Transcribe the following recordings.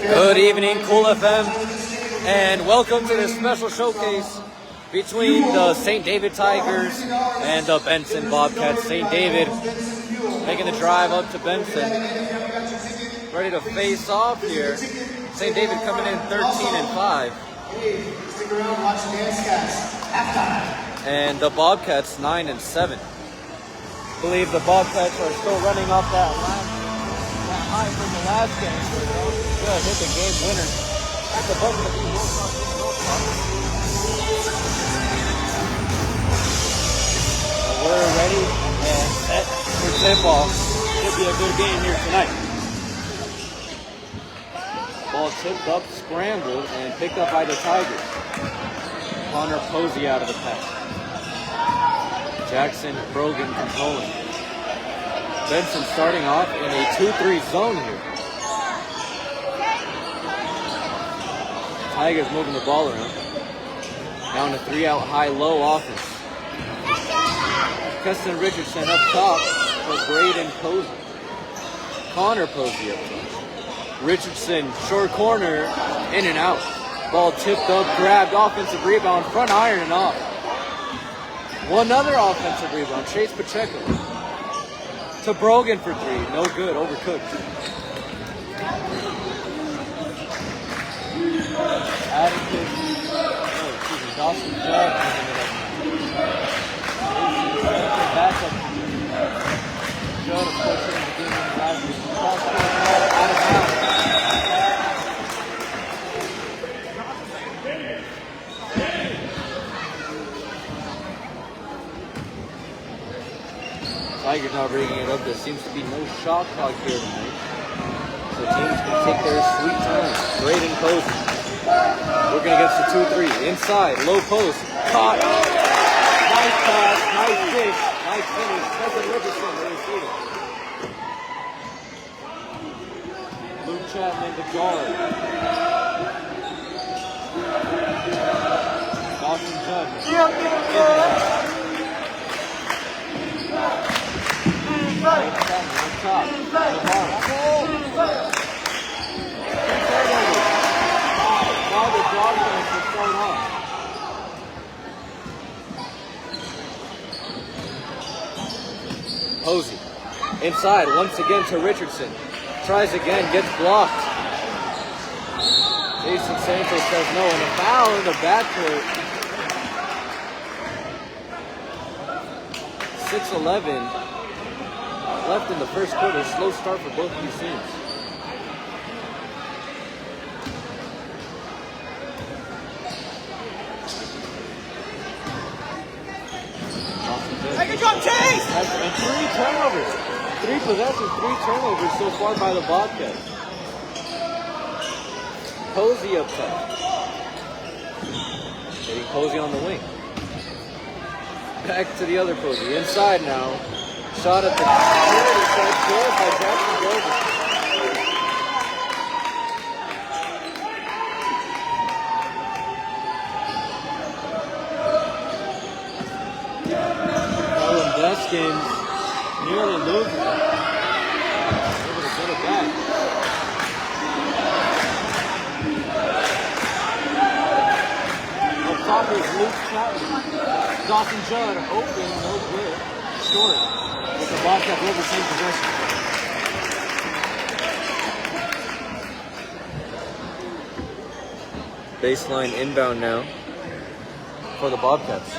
Good evening, Cool FM, and welcome to this special showcase between the St. David Tigers and the Benson Bobcats. St. David making the drive up to Benson, ready to face off here. St. David coming in 13-5. And the Bobcats 9-7. I believe the Bobcats are still running off that high from the last game. Good, hit the game winner. At the buzzer to be we're ready and set for tip-off. Should be a good game here tonight. Ball tipped up, scrambled, and picked up by the Tigers. Connor Posey out of the pack. Jackson Brogan controlling. Benson starting off in a 2-3 zone here. Tigers moving the ball around. Down to 3-out high-low offense. Keston Richardson up top for Braden Posey. Connor Posey up top. Richardson, short corner, in and out. Ball tipped up, grabbed, offensive rebound, front iron and off. One other offensive rebound, Chase Pacheco. To Brogan for three, no good, overcooked. Dawson Judd back up. Judd, of course, in the game in the last week. Out of bounds. Tigers now bringing it up. There seems to be no shot clock here tonight. So teams can take their sweet time. Braden Posey. Working against the 2-3. Inside, low post. Caught. Nice pass, nice dish, nice finish. Keston Richardson, they receive it. Luke Chapman, the guard. Dawson Judd. On top. Now the Dodgers will start off. Posey. Inside, once again to Richardson. Tries again, gets blocked. Jason Santos says no, and a foul in the backcourt. 6:11 left in the first quarter. Slow start for both of these teams. Chase! And 3 turnovers. 3 possessions, 3 turnovers so far by the Bobcats. Posey up top. Getting Posey on the wing. Back to the other Posey. Inside now. Shot at the security side. Good by Jackson Brogan. Deskins nearly loses it. Able to get it back. Up top is Luke Chapman. Dawson Judd open, no good. Short. With the Bobcats over same possession. Baseline inbound now for the Bobcats.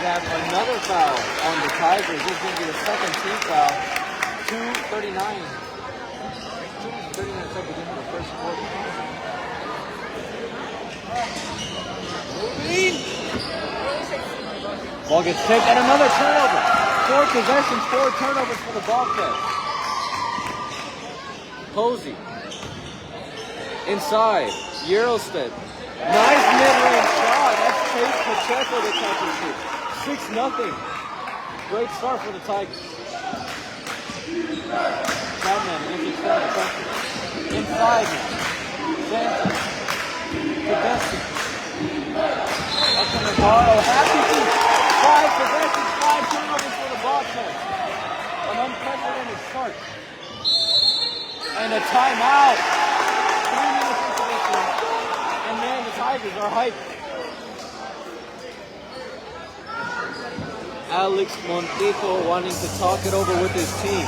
Have another foul on the Tigers. This is going to be the second team foul. 2:39 seconds into the first quarter. Moving. Ball gets tipped and another turnover. 4 possessions, 4 turnovers for the Bobcats. Posey. Inside. Eurostep. Nice mid-range shot. That's Chase Pacheco that catches it. 6-0. Great start for the Tigers. Chapman against extended pressure. Inside now. Santos. To Bessie. Up to Navarro. Happy to 5 possessions, 5 turnovers for the Bobcats. start. And a timeout. 3 minutes into this one. And man, the Tigers are hyped. Alex Montijo wanting to talk it over with his team.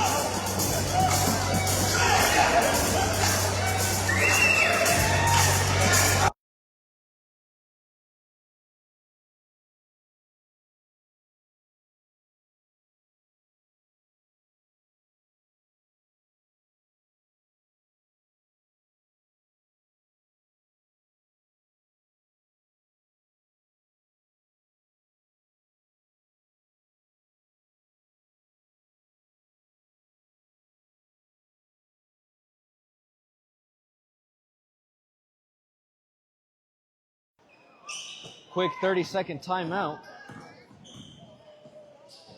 Quick 30-second timeout.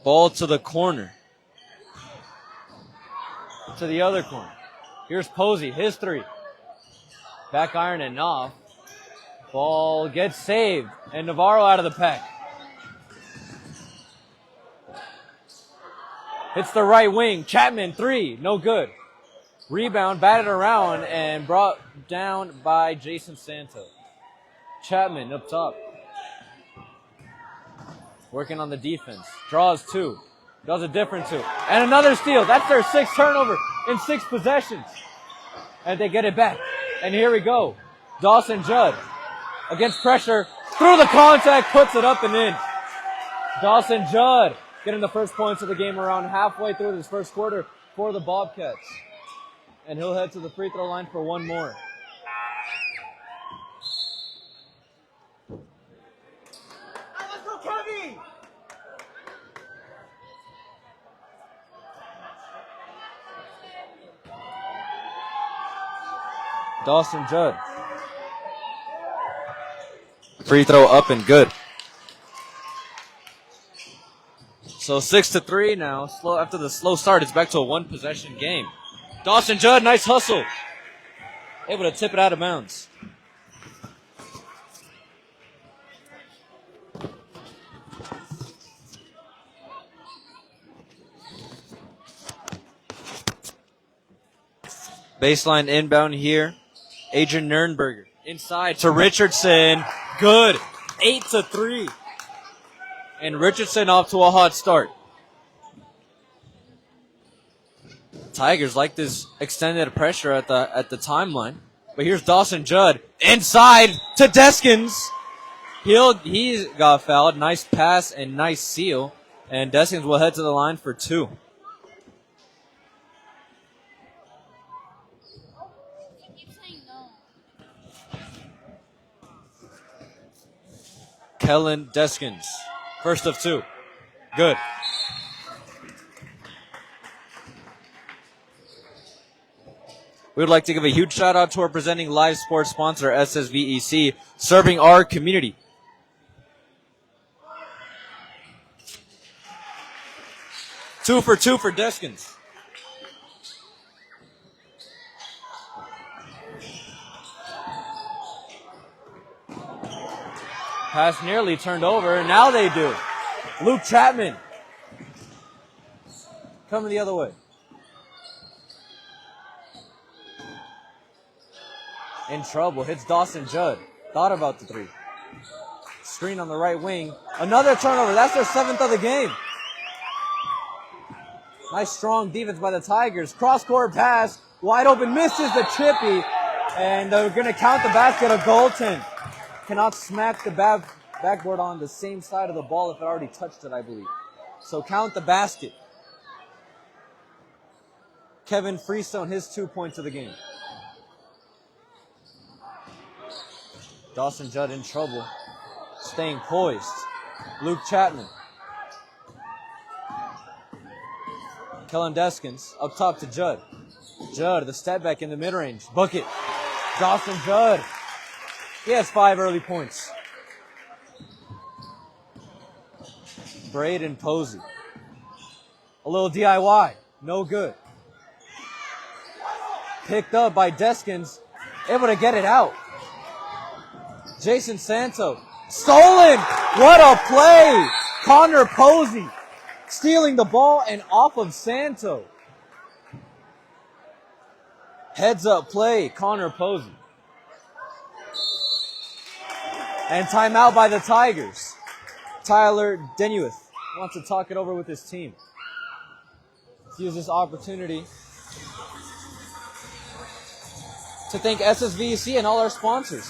Ball to the corner. To the other corner. Here's Posey, his three. Back iron and off. Ball gets saved. And Navarro out of the pack. Hits the right wing. Chapman, three. No good. Rebound, batted around, and brought down by Jason Santos. Chapman up top. Working on the defense. Draws two. Does a different two. And another steal. That's their sixth turnover in 6 possessions. And they get it back. And here we go. Dawson Judd against pressure. Through the contact. Puts it up and in. Dawson Judd getting the first points of the game around halfway through this first quarter for the Bobcats. And he'll head to the free throw line for one more. Dawson Judd. Free throw up and good. So 6-3 now. Slow after the slow start, it's back to a 1-possession game. Dawson Judd, nice hustle. Able to tip it out of bounds. Baseline inbound here. Adrian Nurnberger inside to Richardson. Good. 8-3. And Richardson off to a hot start. Tigers like this extended pressure at the timeline. But here's Dawson Judd inside to Deskins. He got fouled. Nice pass and nice seal. And Deskins will head to the line for 2. Kellen Deskins. First of 2. Good. We would like to give a huge shout out to our presenting live sports sponsor, SSVEC, serving our community. Two for Deskins. Pass nearly turned over, and now they do. Luke Chapman coming the other way. In trouble, hits Dawson Judd. Thought about the 3. Screen on the right wing. Another turnover. That's their 7th of the game. Nice strong defense by the Tigers. Cross-court pass. Wide open. Misses the chippy. And they're going to count the basket a goaltend. Cannot smack the backboard on the same side of the ball if it already touched it, I believe. So count the basket. Kevin Freestone, his 2 points of the game. Dawson Judd in trouble. Staying poised. Luke Chapman. Kellen Deskins up top to Judd. Judd, the step back in the mid-range. Bucket. Dawson Judd. He has 5 early points. Braden Posey. A little DIY. No good. Picked up by Deskins. Able to get it out. Jason Santos. Stolen! What a play! Connor Posey stealing the ball and off of Santos. Heads up play, Connor Posey. And timeout by the Tigers. Tyler Denuith wants to talk it over with his team. Let's use this opportunity to thank SSVEC and all our sponsors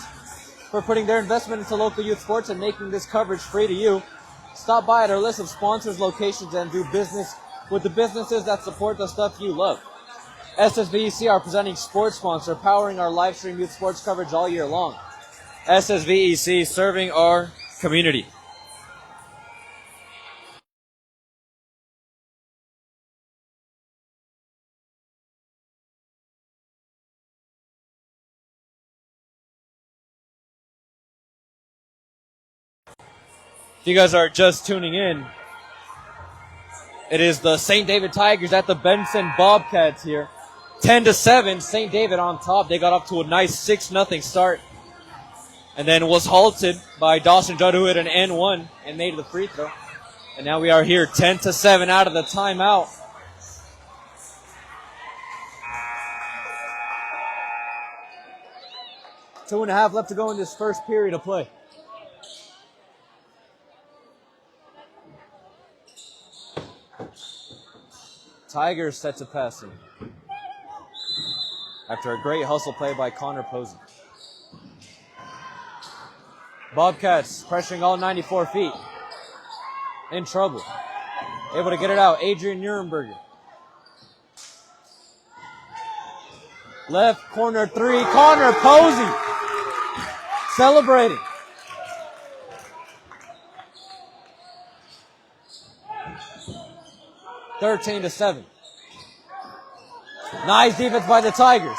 for putting their investment into local youth sports and making this coverage free to you. Stop by at our list of sponsors, locations, and do business with the businesses that support the stuff you love. SSVEC, our presenting sports sponsor, powering our live stream youth sports coverage all year long. SSVEC, serving our community. If you guys are just tuning in, it is the St. David Tigers at the Benson Bobcats here. 10-7, St. David on top. They got up to a nice 6-0 start. And then was halted by Dawson Judd, who hit an N1 and made the free throw. And now we are here 10-7 out of the timeout. Two and a half left to go in this first period of play. Tigers set to passing after a great hustle play by Connor Posey. Bobcats pressuring all 94 feet. In trouble. Able to get it out. Adrian Nuremberger. Left corner three. Connor Posey celebrating. Thirteen to 7. Nice defense by the Tigers.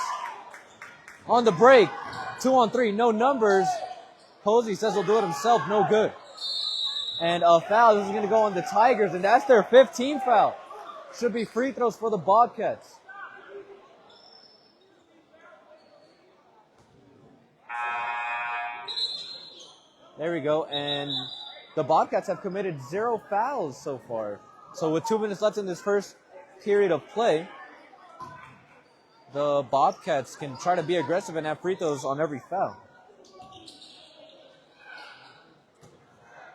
On the break, 2-on-3, no numbers. Posey says he'll do it himself, no good. And a foul, this is going to go on the Tigers, and that's their 15th foul. Should be free throws for the Bobcats. There we go, and the Bobcats have committed 0 fouls so far. So with 2 minutes left in this first period of play, the Bobcats can try to be aggressive and have free throws on every foul.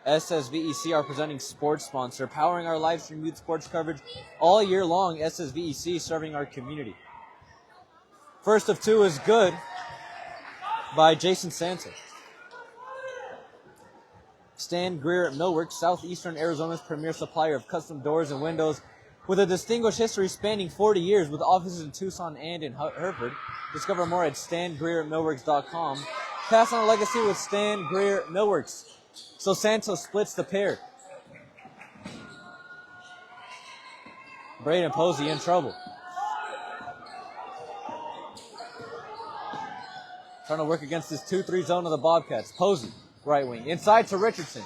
SSVEC, our presenting sports sponsor, powering our live stream youth sports coverage all year long. SSVEC, serving our community. First of 2 is good by Jason Santos. Stan Greer Millworks, Southeastern Arizona's premier supplier of custom doors and windows with a distinguished history spanning 40 years with offices in Tucson and in Hereford. Discover more at stangreermillworks.com. Pass on a legacy with Stan Greer Millworks. So Santos splits the pair. Braden Posey in trouble. Trying to work against this 2-3 zone of the Bobcats. Posey, right wing. Inside to Richardson.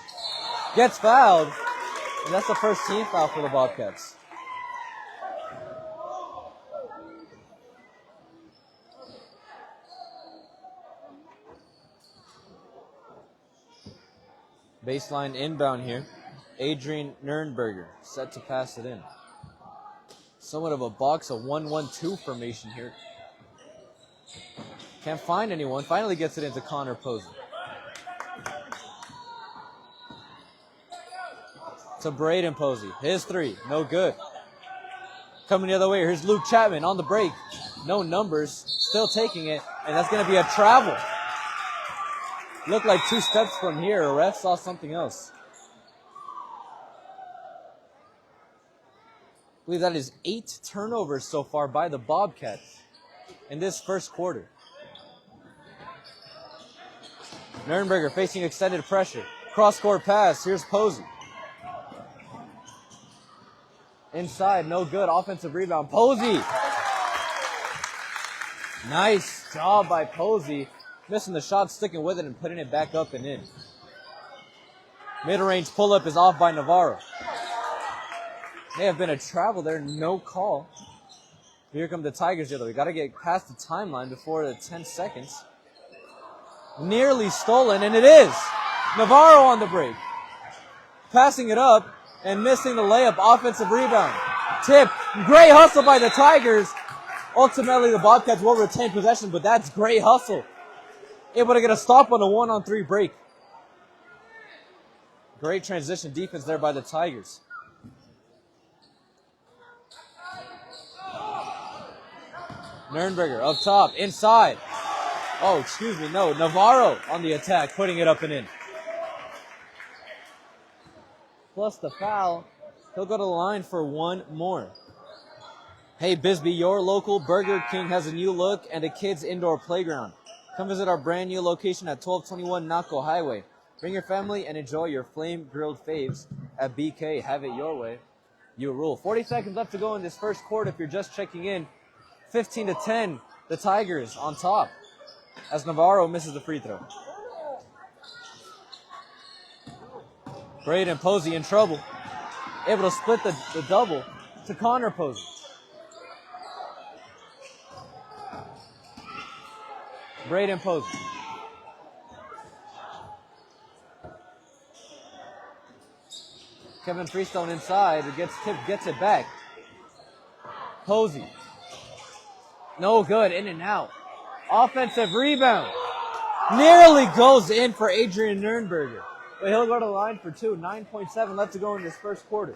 Gets fouled. And that's the first team foul for the Bobcats. Baseline inbound here. Adrian Nuremberger set to pass it in. Somewhat of a box, a 1-1-2 formation here. Can't find anyone. Finally gets it into Connor Posey. To Braden Posey. His 3. No good. Coming the other way. Here's Luke Chapman on the break. No numbers. Still taking it. And that's going to be a travel. Looked like 2 steps from here. A ref saw something else. I believe that is 8 turnovers so far by the Bobcats in this first quarter. Nuremberger facing extended pressure. Cross-court pass. Here's Posey. Inside, no good. Offensive rebound. Posey. Nice job by Posey. Missing the shot, sticking with it, and putting it back up and in. Mid-range pull-up is off by Navarro. May have been a travel there, no call. Here come the Tigers here, though. We got to get past the timeline before the 10 seconds. Nearly stolen, and it is. Navarro on the break. Passing it up and missing the layup. Offensive rebound. Tip. Great hustle by the Tigers. Ultimately, the Bobcats will retain possession, but that's great hustle. Able to get a stop on a 1-on-3 break. Great transition defense there by the Tigers. Nurnberger up top, inside. Oh, excuse me, no. Navarro on the attack, putting it up and in. Plus the foul. He'll go to the line for one more. Hey, Bisbee, your local Burger King has a new look and a kids' indoor playground. Come visit our brand new location at 1221 Naco Hwy. Bring your family and enjoy your flame-grilled faves at BK. Have it your way. You rule. 40 seconds left to go in this first quarter if you're just checking in. 15-10, the Tigers on top as Navarro misses the free throw. Braden Posey in trouble. Able to split the double to Connor Posey. Braden Posey. Kevin Freestone inside. It gets tipped, gets it back. Posey. No good, in and out. Offensive rebound. Nearly goes in for Adrian Nurnberger. But he'll go to the line for two. 9.7 left to go in this first quarter.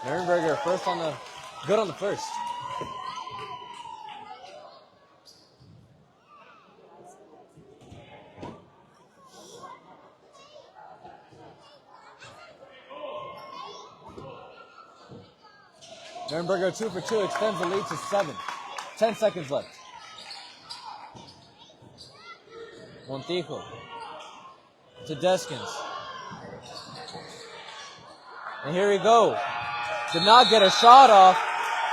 Nurnberger good on the first. Nurnberger 2 for 2 extends the lead to 7. 10 seconds left. Montijo to Deskins. And here we go. Did not get a shot off.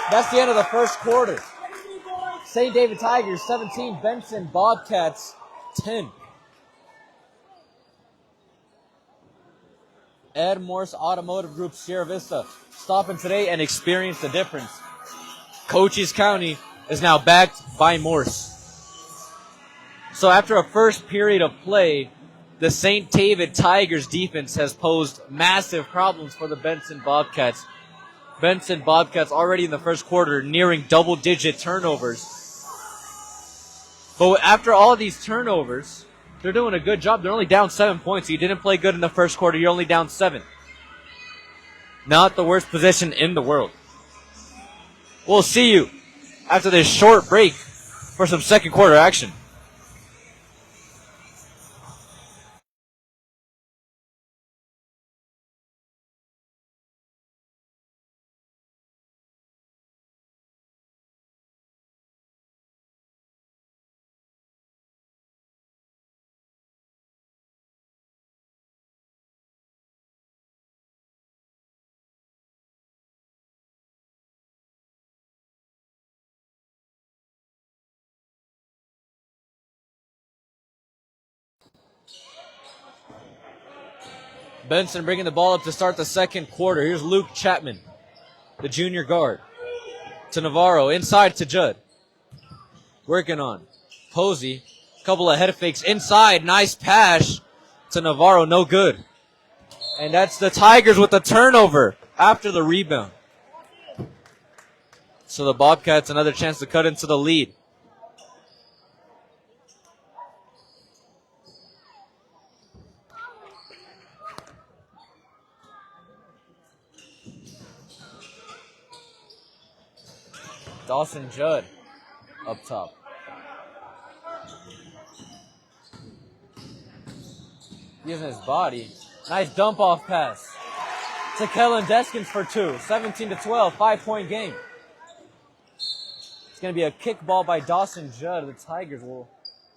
That's the end of the first quarter. St. David Tigers 17, Benson Bobcats 10. MORSE Automotive Group, Sierra Vista. Stop in today and experience the difference. Cochise County is now backed by MORSE. So after a first period of play, the St. David Tigers defense has posed massive problems for the Benson Bobcats. Benson Bobcats already in the first quarter nearing double-digit turnovers. But after all of these turnovers, they're doing a good job. They're only down 7 points. You didn't play good in the first quarter. You're only down 7. Not the worst position in the world. We'll see you after this short break for some second quarter action. Benson bringing the ball up to start the second quarter. Here's Luke Chapman, the junior guard. To Navarro, inside to Judd. Working on Posey. Couple of head fakes inside. Nice pass to Navarro. No good. And that's the Tigers with the turnover after the rebound. So the Bobcats another chance to cut into the lead. Dawson Judd up top. Using his body. Nice dump off pass to Kellen Deskins for 2. 17-12, 5-point game. It's going to be a kick ball by Dawson Judd. The Tigers will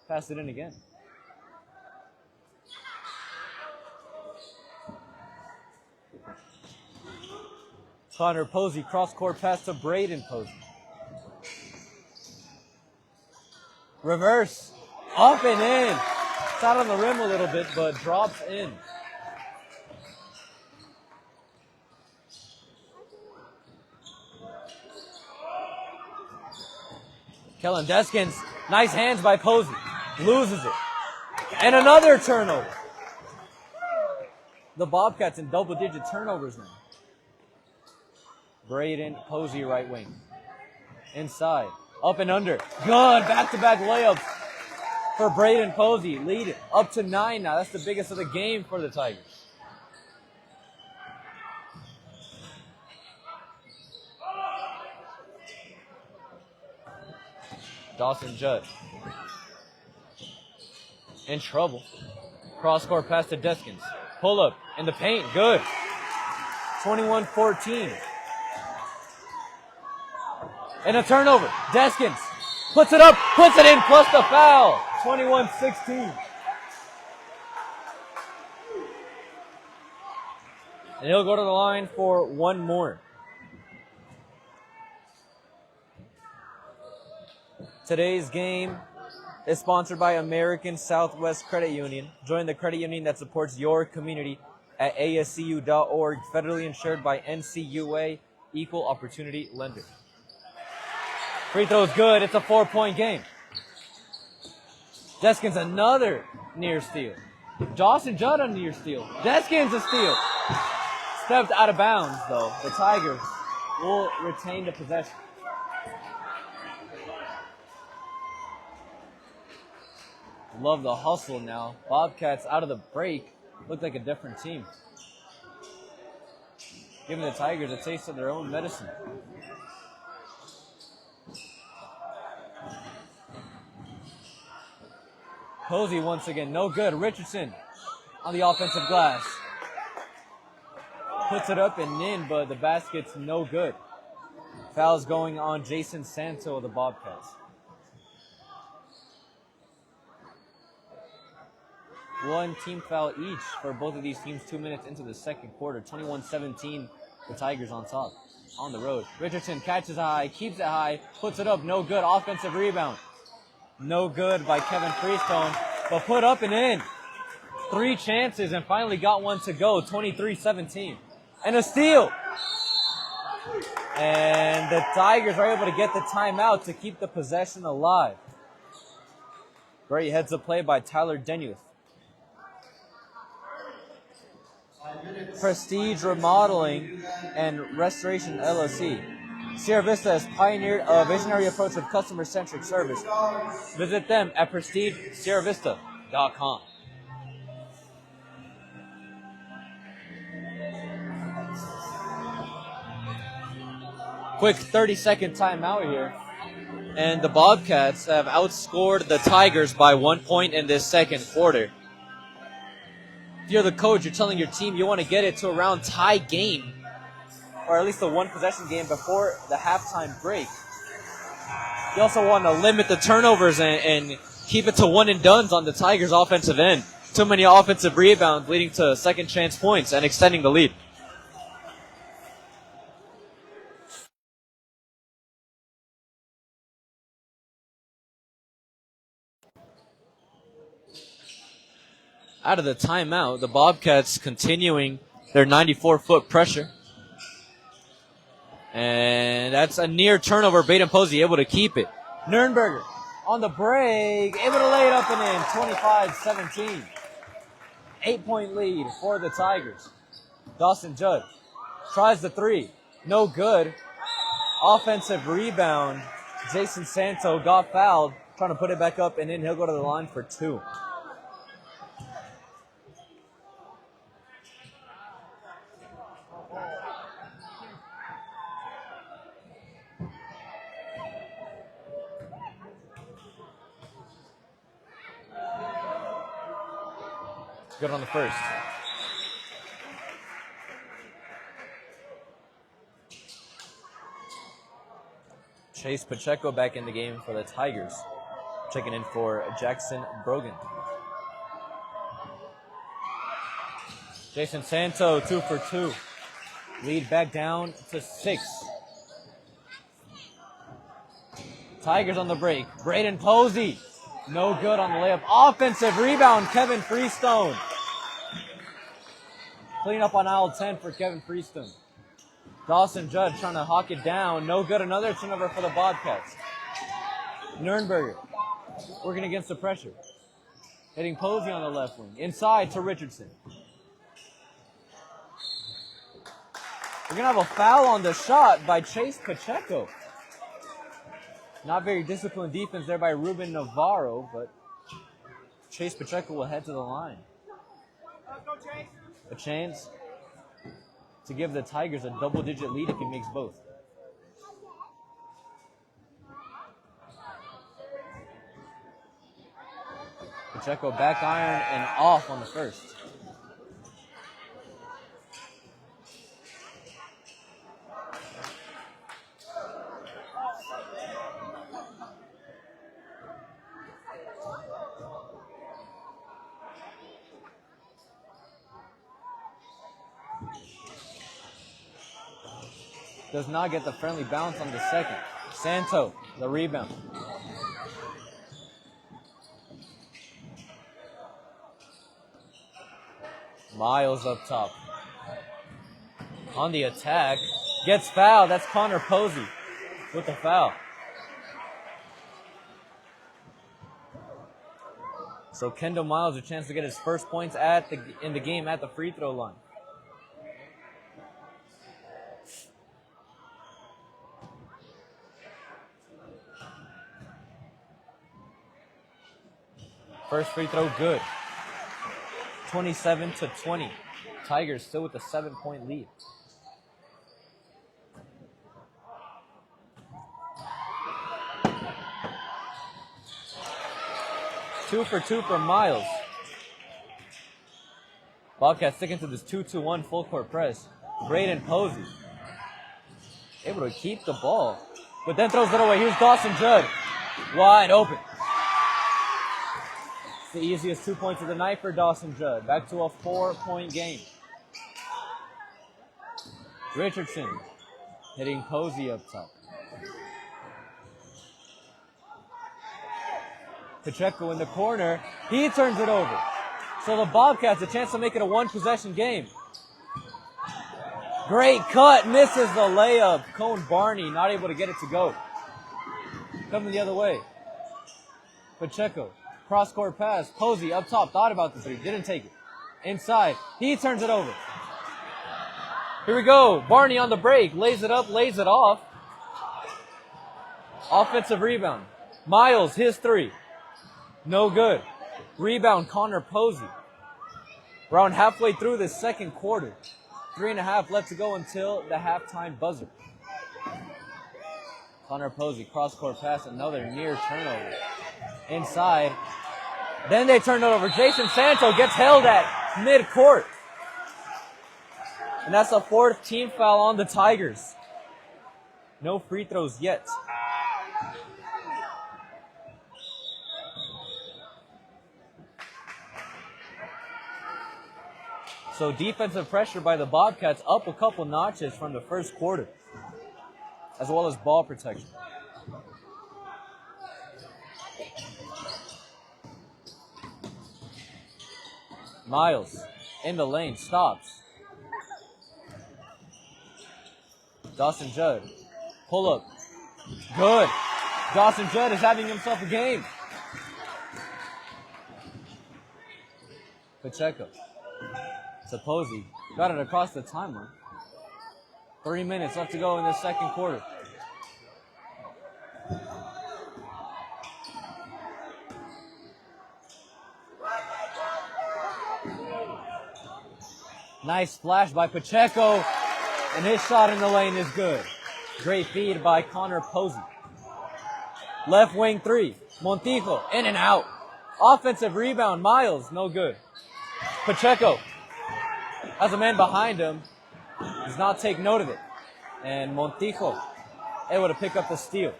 pass it in again. Connor Posey, cross-court pass to Braden Posey. Reverse, up and in. It's out on the rim a little bit, but drops in. Kellen Deskins, nice hands by Posey. Loses it. And another turnover. The Bobcats in double-digit turnovers now. Braden Posey, right wing. Inside. Up and under. Good. Back-to-back layups for Braden Posey. Lead up to 9 now. That's the biggest of the game for the Tigers. Dawson Judd. In trouble. Cross-court pass to Deskins. Pull up in the paint. Good. 21-14. And a turnover. Deskins puts it up, puts it in, plus the foul. 21-16. And he'll go to the line for one more. Today's game is sponsored by American Southwest Credit Union. Join the credit union that supports your community at ascu.org. Federally insured by NCUA, equal opportunity lender. Free throw's good. It's a 4-point game. Deskins another near steal. Dawson Judd a near steal. Deskins a steal. Stepped out of bounds though. The Tigers will retain the possession. Love the hustle now. Bobcats out of the break look like a different team. Giving the Tigers a taste of their own medicine. Posey once again, no good. Richardson on the offensive glass. Puts it up and in, but the basket's no good. Foul's going on Jason Santo of the Bobcats. One team foul each for both of these teams 2 minutes into the second quarter. 21-17, the Tigers on top, on the road. Richardson catches high, keeps it high, puts it up, no good. Offensive rebound. No good by Kevin Freestone, but put up and in. 3 chances and finally got one to go. 23-17. And a steal. And the Tigers are able to get the timeout to keep the possession alive. Great heads-up play by Tyler Denuth. Prestige Remodeling and Restoration LLC. Sierra Vista has pioneered a visionary approach of customer-centric service. Visit them at prestigesierravista.com. Quick 30-second timeout here. And the Bobcats have outscored the Tigers by 1 point in this second quarter. If you're the coach, you're telling your team you want to get it to around tie game, or at least a one-possession game before the halftime break. You also want to limit the turnovers and keep it to one-and-dones on the Tigers' offensive end. Too many offensive rebounds leading to second-chance points and extending the lead. Out of the timeout, the Bobcats continuing their 94-foot pressure. And that's a near turnover. Braden Posey able to keep it. Nurnberger on the break, able to lay it up and in. 25-17. 8-point lead for the Tigers. Dawson Judd tries the three. No good. Offensive rebound. Jason Santo got fouled. Trying to put it back up and in. He'll go to the line for 2. Good on the first. Chase Pacheco back in the game for the Tigers. Checking in for Jackson Brogan. Jason Santo, 2 for 2. Lead back down to 6. Tigers on the break. Braden Posey. No good on the layup. Offensive rebound, Kevin Freestone. Clean up on aisle 10 for Kevin Freestone. Dawson Judd trying to hawk it down. No good. Another turnover for the Bobcats. Nurnberger working against the pressure. Hitting Posey on the left wing. Inside to Richardson. We're going to have a foul on the shot by Chase Pacheco. Not very disciplined defense there by Ruben Navarro, but Chase Pacheco will head to the line. A chance to give the Tigers a double-digit lead if he makes both. Pacheco back iron and off on the first. Does not get the friendly bounce on the second. Santo, the rebound. Miles up top. On the attack. Gets fouled. That's Connor Posey with the foul. So Kendall Miles a chance to get his first points in the game at the free throw line. First free throw good. 27-20. Tigers still with a 7-point lead. Two for two from Miles. Bobcats sticking to this 2-2-1 full court press. Braden Posey able to keep the ball, but then throws it away. Here's Dawson Judd, wide open. The easiest 2 points of the night for Dawson Judd. Back to a 4-point game. Richardson hitting Posey up top. Pacheco in the corner. He turns it over. So the Bobcats a chance to make it a one-possession game. Great cut. Misses the layup. Cone Barney not able to get it to go. Coming the other way. Pacheco. Cross-court pass. Posey up top. Thought about the three. Didn't take it. Inside. He turns it over. Here we go. Barney on the break. Lays it up. Lays it off. Offensive rebound. Miles, his three. No good. Rebound, Connor Posey. Around halfway through the second quarter. 3.5 left to go until the halftime buzzer. Connor Posey, cross-court pass. Another near turnover. Inside. Then they turn it over. Jason Santo gets held at mid-court. And that's a fourth team foul on the Tigers. No free throws yet. So defensive pressure by the Bobcats up a couple notches from the first quarter, as well as ball protection. Miles in the lane, stops. Dawson Judd, pull up. Good. Dawson Judd is having himself a game. Pacheco. Posey got it across the timeline. 3 minutes left to go in the second quarter. Nice flash by Pacheco, and his shot in the lane is good. Great feed by Connor Posey. Left wing three. Montijo in and out. Offensive rebound. Miles, no good. Pacheco has a man behind him, does not take note of it. And Montijo able to pick up the steal.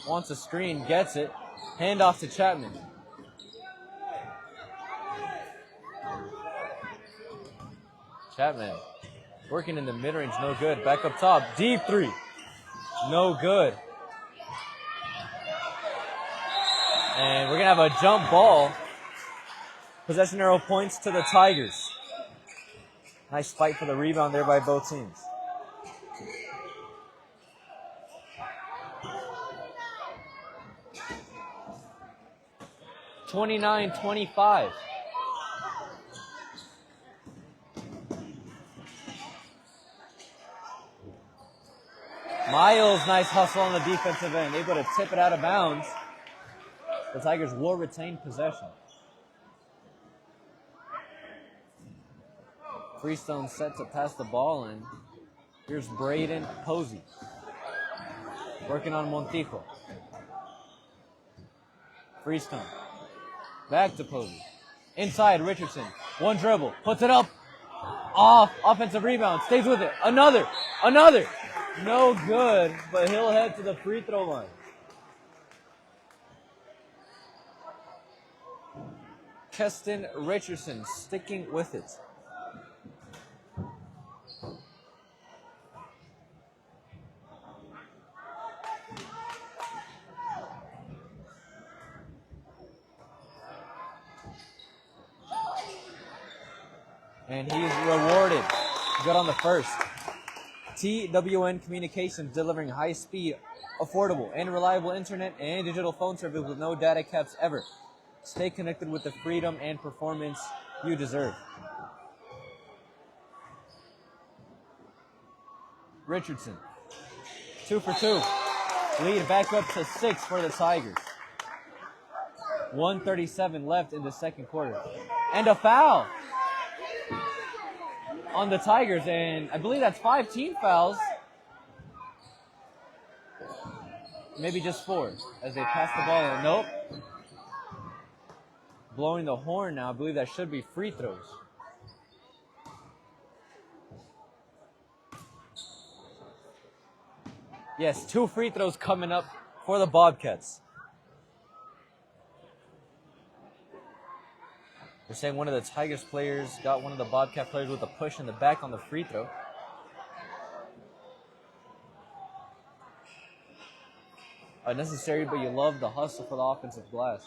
Wants a screen, gets it. Hand off to Chapman. Chapman working in the mid-range, no good. Back up top, deep three, no good. And we're going to have a jump ball. Possession arrow points to the Tigers. Nice fight for the rebound there by both teams. 29-25. Miles, nice hustle on the defensive end, able to tip it out of bounds. The Tigers will retain possession. Freestone set to pass the ball, and here's Braden Posey working on Montijo. Freestone back to Posey. Inside, Richardson. One dribble, puts it up. Off, offensive rebound, stays with it. Another. No good, but he'll head to the free throw line. Keston Richardson sticking with it. And he's rewarded. Good on the first. TWN Communications, delivering high-speed, affordable, and reliable internet and digital phone service with no data caps ever. Stay connected with the freedom and performance you deserve. Richardson, 2 for 2. Lead back up to 6 for the Tigers. 1:37 left in the second quarter. And a foul on the Tigers, and I believe that's 5 team fouls. Maybe just 4 as they pass the ball. Nope. Blowing the horn now. I believe that should be free throws. Yes, 2 free throws coming up for the Bobcats. They're saying one of the Tigers players got one of the Bobcat players with a push in the back on the free throw. Unnecessary, but you love the hustle for the offensive glass.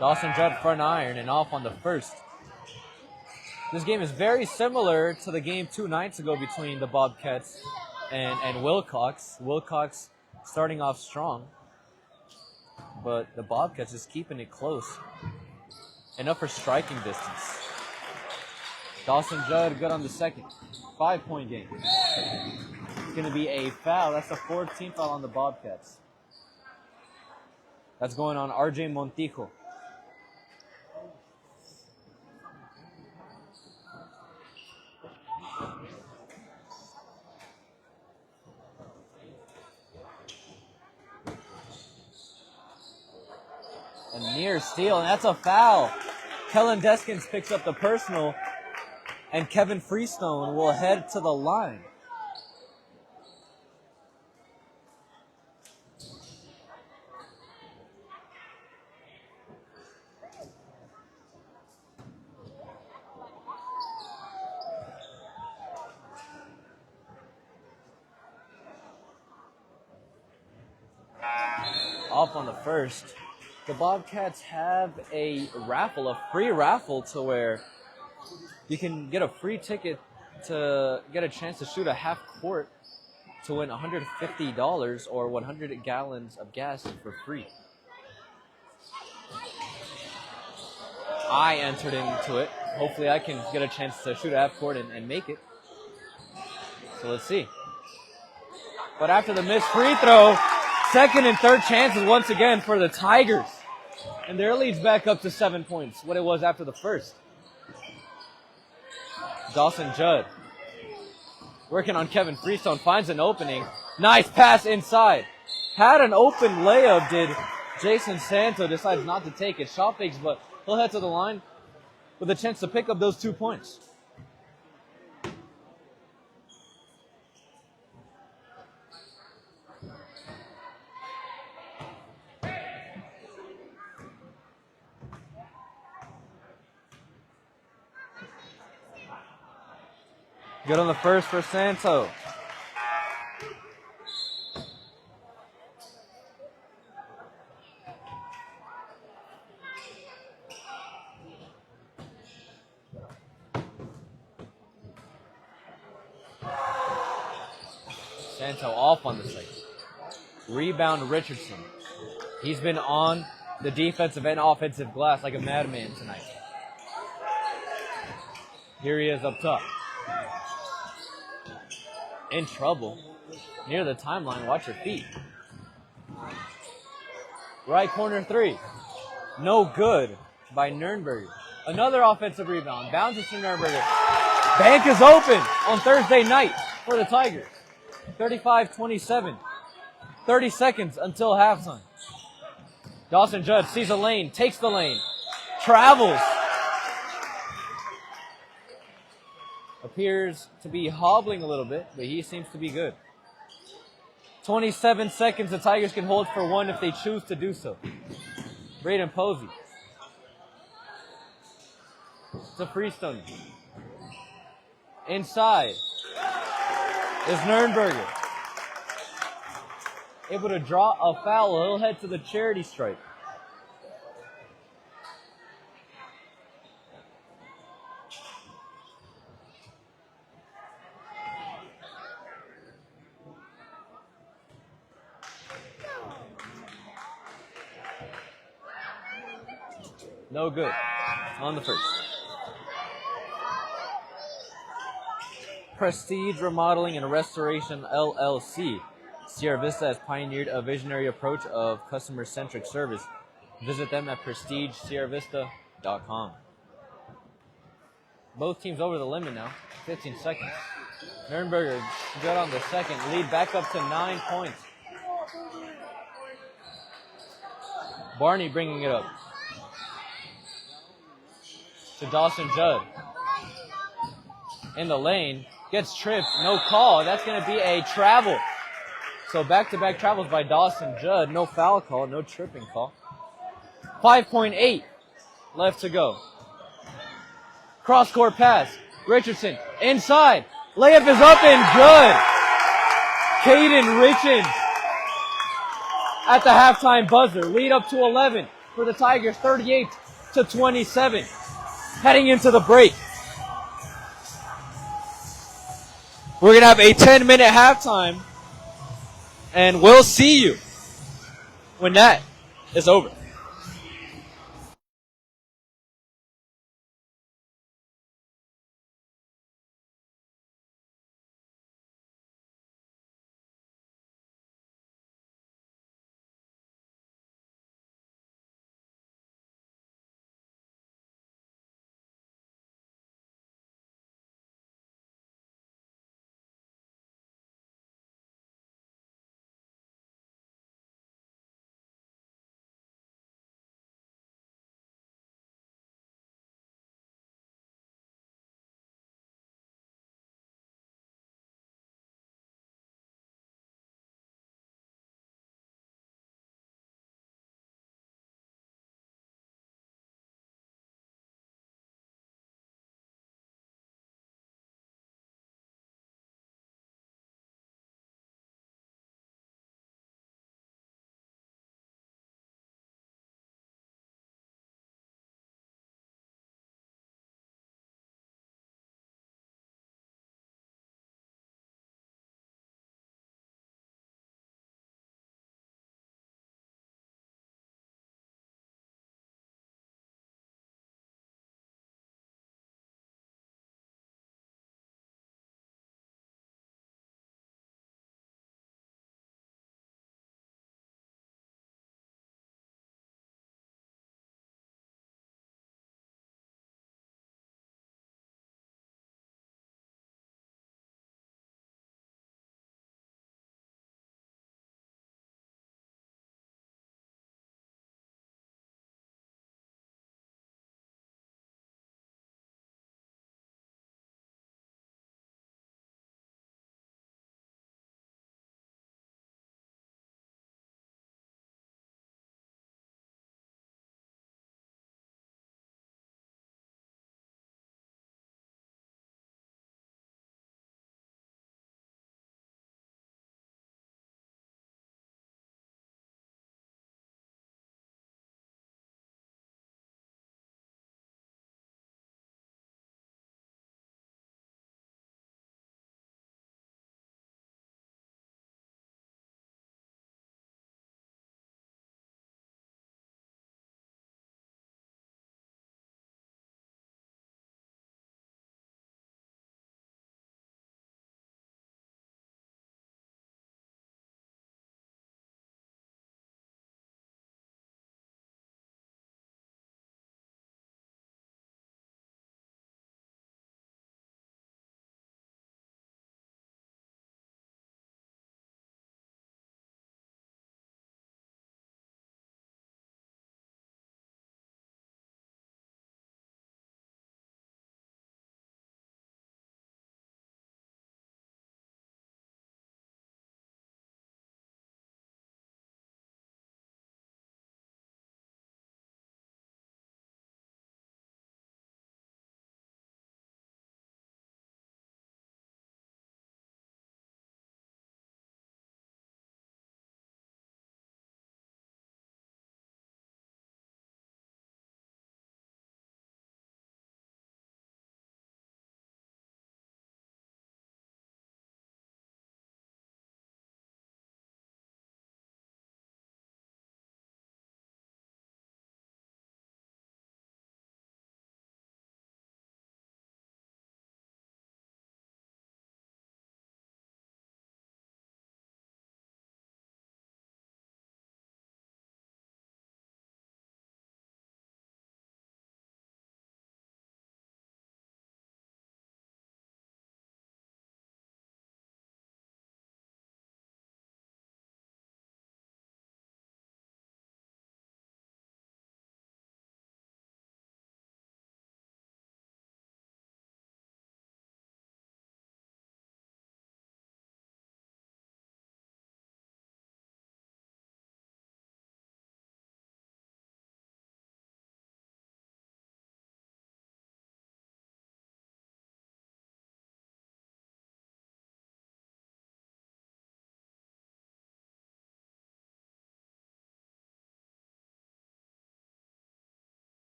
Dawson Judd front iron and off on the first. This game is very similar to the game 2 nights ago between the Bobcats and Wilcox. Wilcox starting off strong, but the Bobcats is keeping it close. Enough for striking distance. Dawson Judd good on the second. 5-point game. It's going to be a foul. That's the 14th foul on the Bobcats. That's going on RJ Montijo. A near steal, and that's a foul. Kellen Deskins picks up the personal, and Kevin Freestone will head to the line. Off on the first. The Bobcats have a raffle, a free raffle, to where you can get a free ticket to get a chance to shoot a half court to win $150 or 100 gallons of gas for free. I entered into it. Hopefully I can get a chance to shoot a half court and make it. So let's see. But after the missed free throw, second and third chances once again for the Tigers. And their lead's back up to 7 points, what it was after the first. Dawson Judd working on Kevin Freestone, finds an opening. Nice pass inside. Had an open layup, did Jason Santo, decides not to take it. Shot fakes, but he'll head to the line with a chance to pick up those 2 points. Good on the first for Santo. Santo off on the second. Rebound Richardson. He's been on the defensive and offensive glass like a madman tonight. Here he is up top. In trouble. Near the timeline, watch your feet. Right corner three. No good by Nürnberger. Another offensive rebound. Bounces to Nürnberger. Bank is open on Thursday night for the Tigers. 35-27. 30 seconds until halftime. Dawson Judd sees a lane, takes the lane, travels. Appears to be hobbling a little bit, but he seems to be good. 27 seconds, the Tigers can hold for one if they choose to do so. Braden Posey. It's a freestone. Inside is Nürnberger. Able to draw a foul. He'll head to the charity stripe. No good on the first. Prestige Remodeling and Restoration LLC. Sierra Vista has pioneered a visionary approach of customer-centric service. Visit them at prestigesierravista.com. Both teams over the limit now. 15 seconds. Nürnberger good on the second. Lead back up to 9 points. Barney bringing it up to Dawson Judd. In the lane. Gets tripped. No call. That's going to be a travel. So back-to-back travels by Dawson Judd. No foul call. No tripping call. 5.8 left to go. Cross-court pass. Richardson inside. Layup is up and good. Caden Richards at the halftime buzzer. Lead up to 11 for the Tigers. 38-27. Heading into the break. We're going to have a 10-minute halftime. And we'll see you when that is over.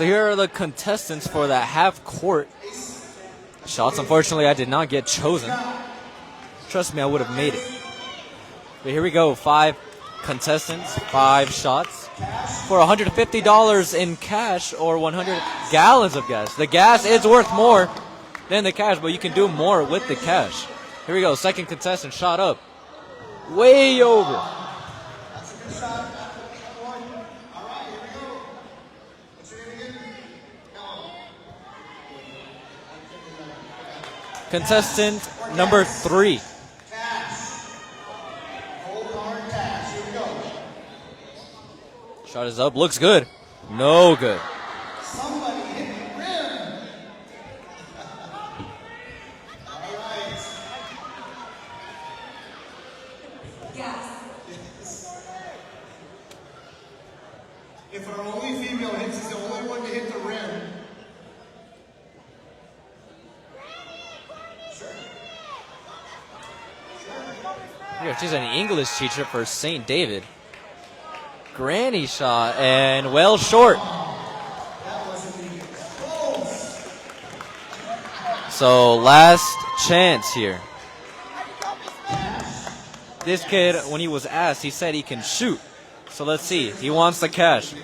So here are the contestants for that half court shots. Unfortunately, I did not get chosen. Trust me, I would have made it. But here we go. 5 contestants, 5 shots for $150 in cash or 100 gallons of gas. The gas is worth more than the cash, but you can do more with the cash. Here we go. Second contestant, shot up. Way over. Contestant number 3. Shot is up. Looks good. No good. Somebody hit the rim. All right. Yes. If our only female hits is the only one to hit the rim. Yeah, she's an English teacher for St. David. Granny shot and well short. So last chance here. This kid, when he was asked, he said he can shoot. So let's see. He wants the cash.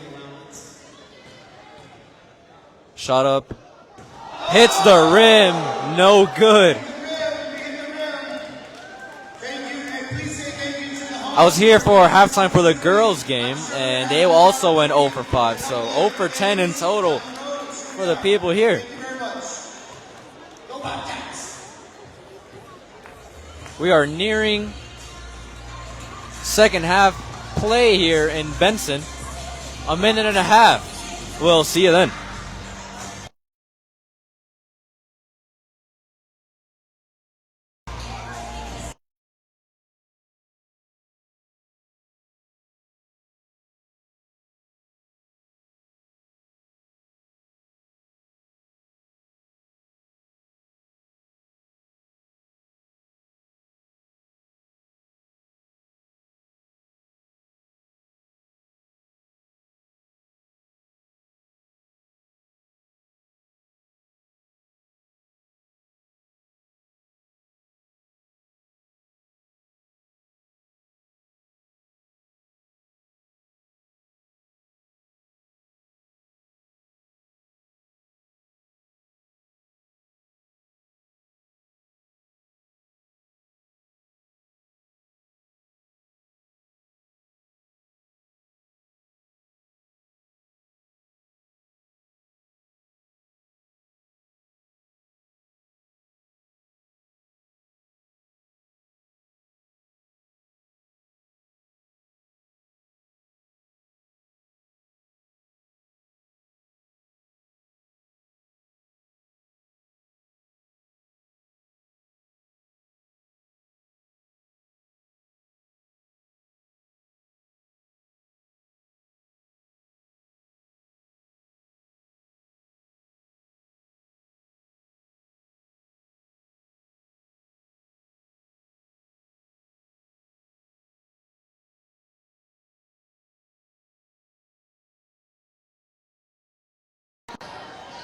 Shot up. Hits the rim. No good. I was here for halftime for the girls' game, and they also went 0 for 5. So 0 for 10 in total for the people here. We are nearing second half play here in Benson. A minute and a half. We'll see you then.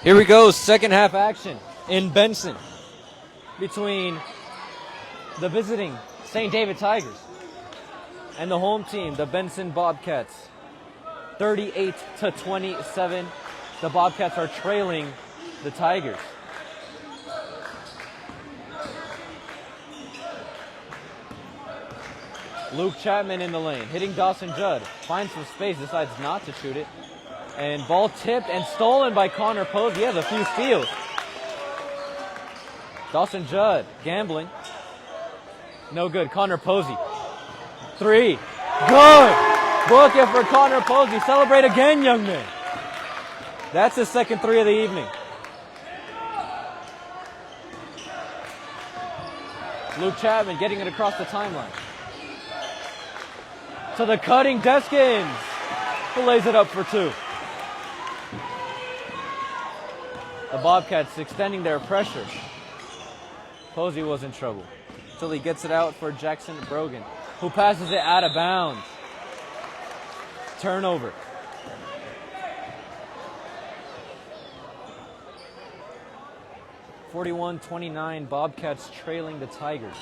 Here we go, second half action in Benson between the visiting St. David Tigers and the home team, the Benson Bobcats. 38-27, the Bobcats are trailing the Tigers. Luke Chapman in the lane, hitting Dawson Judd, finds some space, decides not to shoot it. And ball tipped and stolen by Connor Posey. He has a few steals. Dawson Judd gambling. No good. Connor Posey. 3. Good. Book it for Connor Posey. Celebrate again, young man. That's his second 3 of the evening. Luke Chapman getting it across the timeline. To the cutting Deskins, who lays it up for 2. The Bobcats extending their pressure. Posey was in trouble until he gets it out for Jackson Brogan, who passes it out of bounds. Turnover. 41-29, Bobcats trailing the Tigers.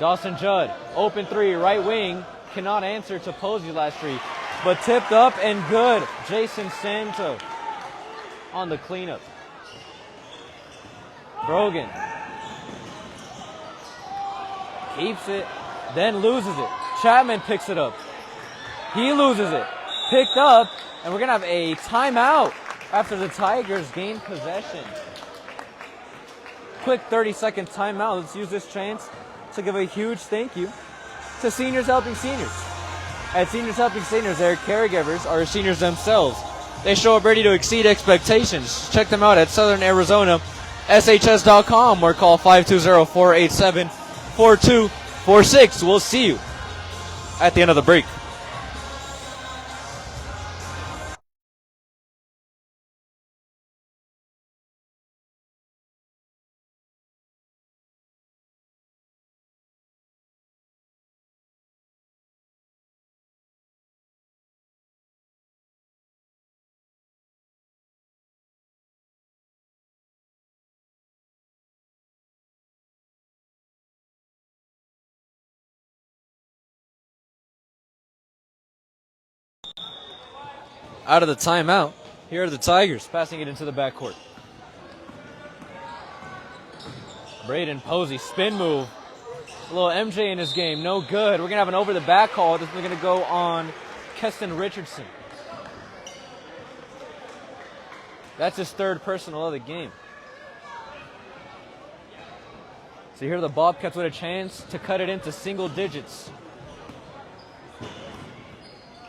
Dawson Judd, open three, right wing, cannot answer to Posey last three, but tipped up and good. Jason Santo on the cleanup. Brogan keeps it, then loses it. Chapman picks it up. He loses it. Picked up, and we're going to have a timeout after the Tigers gain possession. Quick 30-second timeout. Let's use this chance to give a huge thank you to Seniors Helping Seniors. At Seniors Helping Seniors, their caregivers are seniors themselves. They show up ready to exceed expectations. Check them out at Southern Arizona, SHS.com, or call 520-487-4246. We'll see you at the end of the break. Out of the timeout, here are the Tigers passing it into the backcourt. Braden Posey, spin move. A little MJ in his game, no good. We're going to have an over the back call. This is going to go on Keston Richardson. That's his third personal of the game. So here the Bobcats with a chance to cut it into single digits.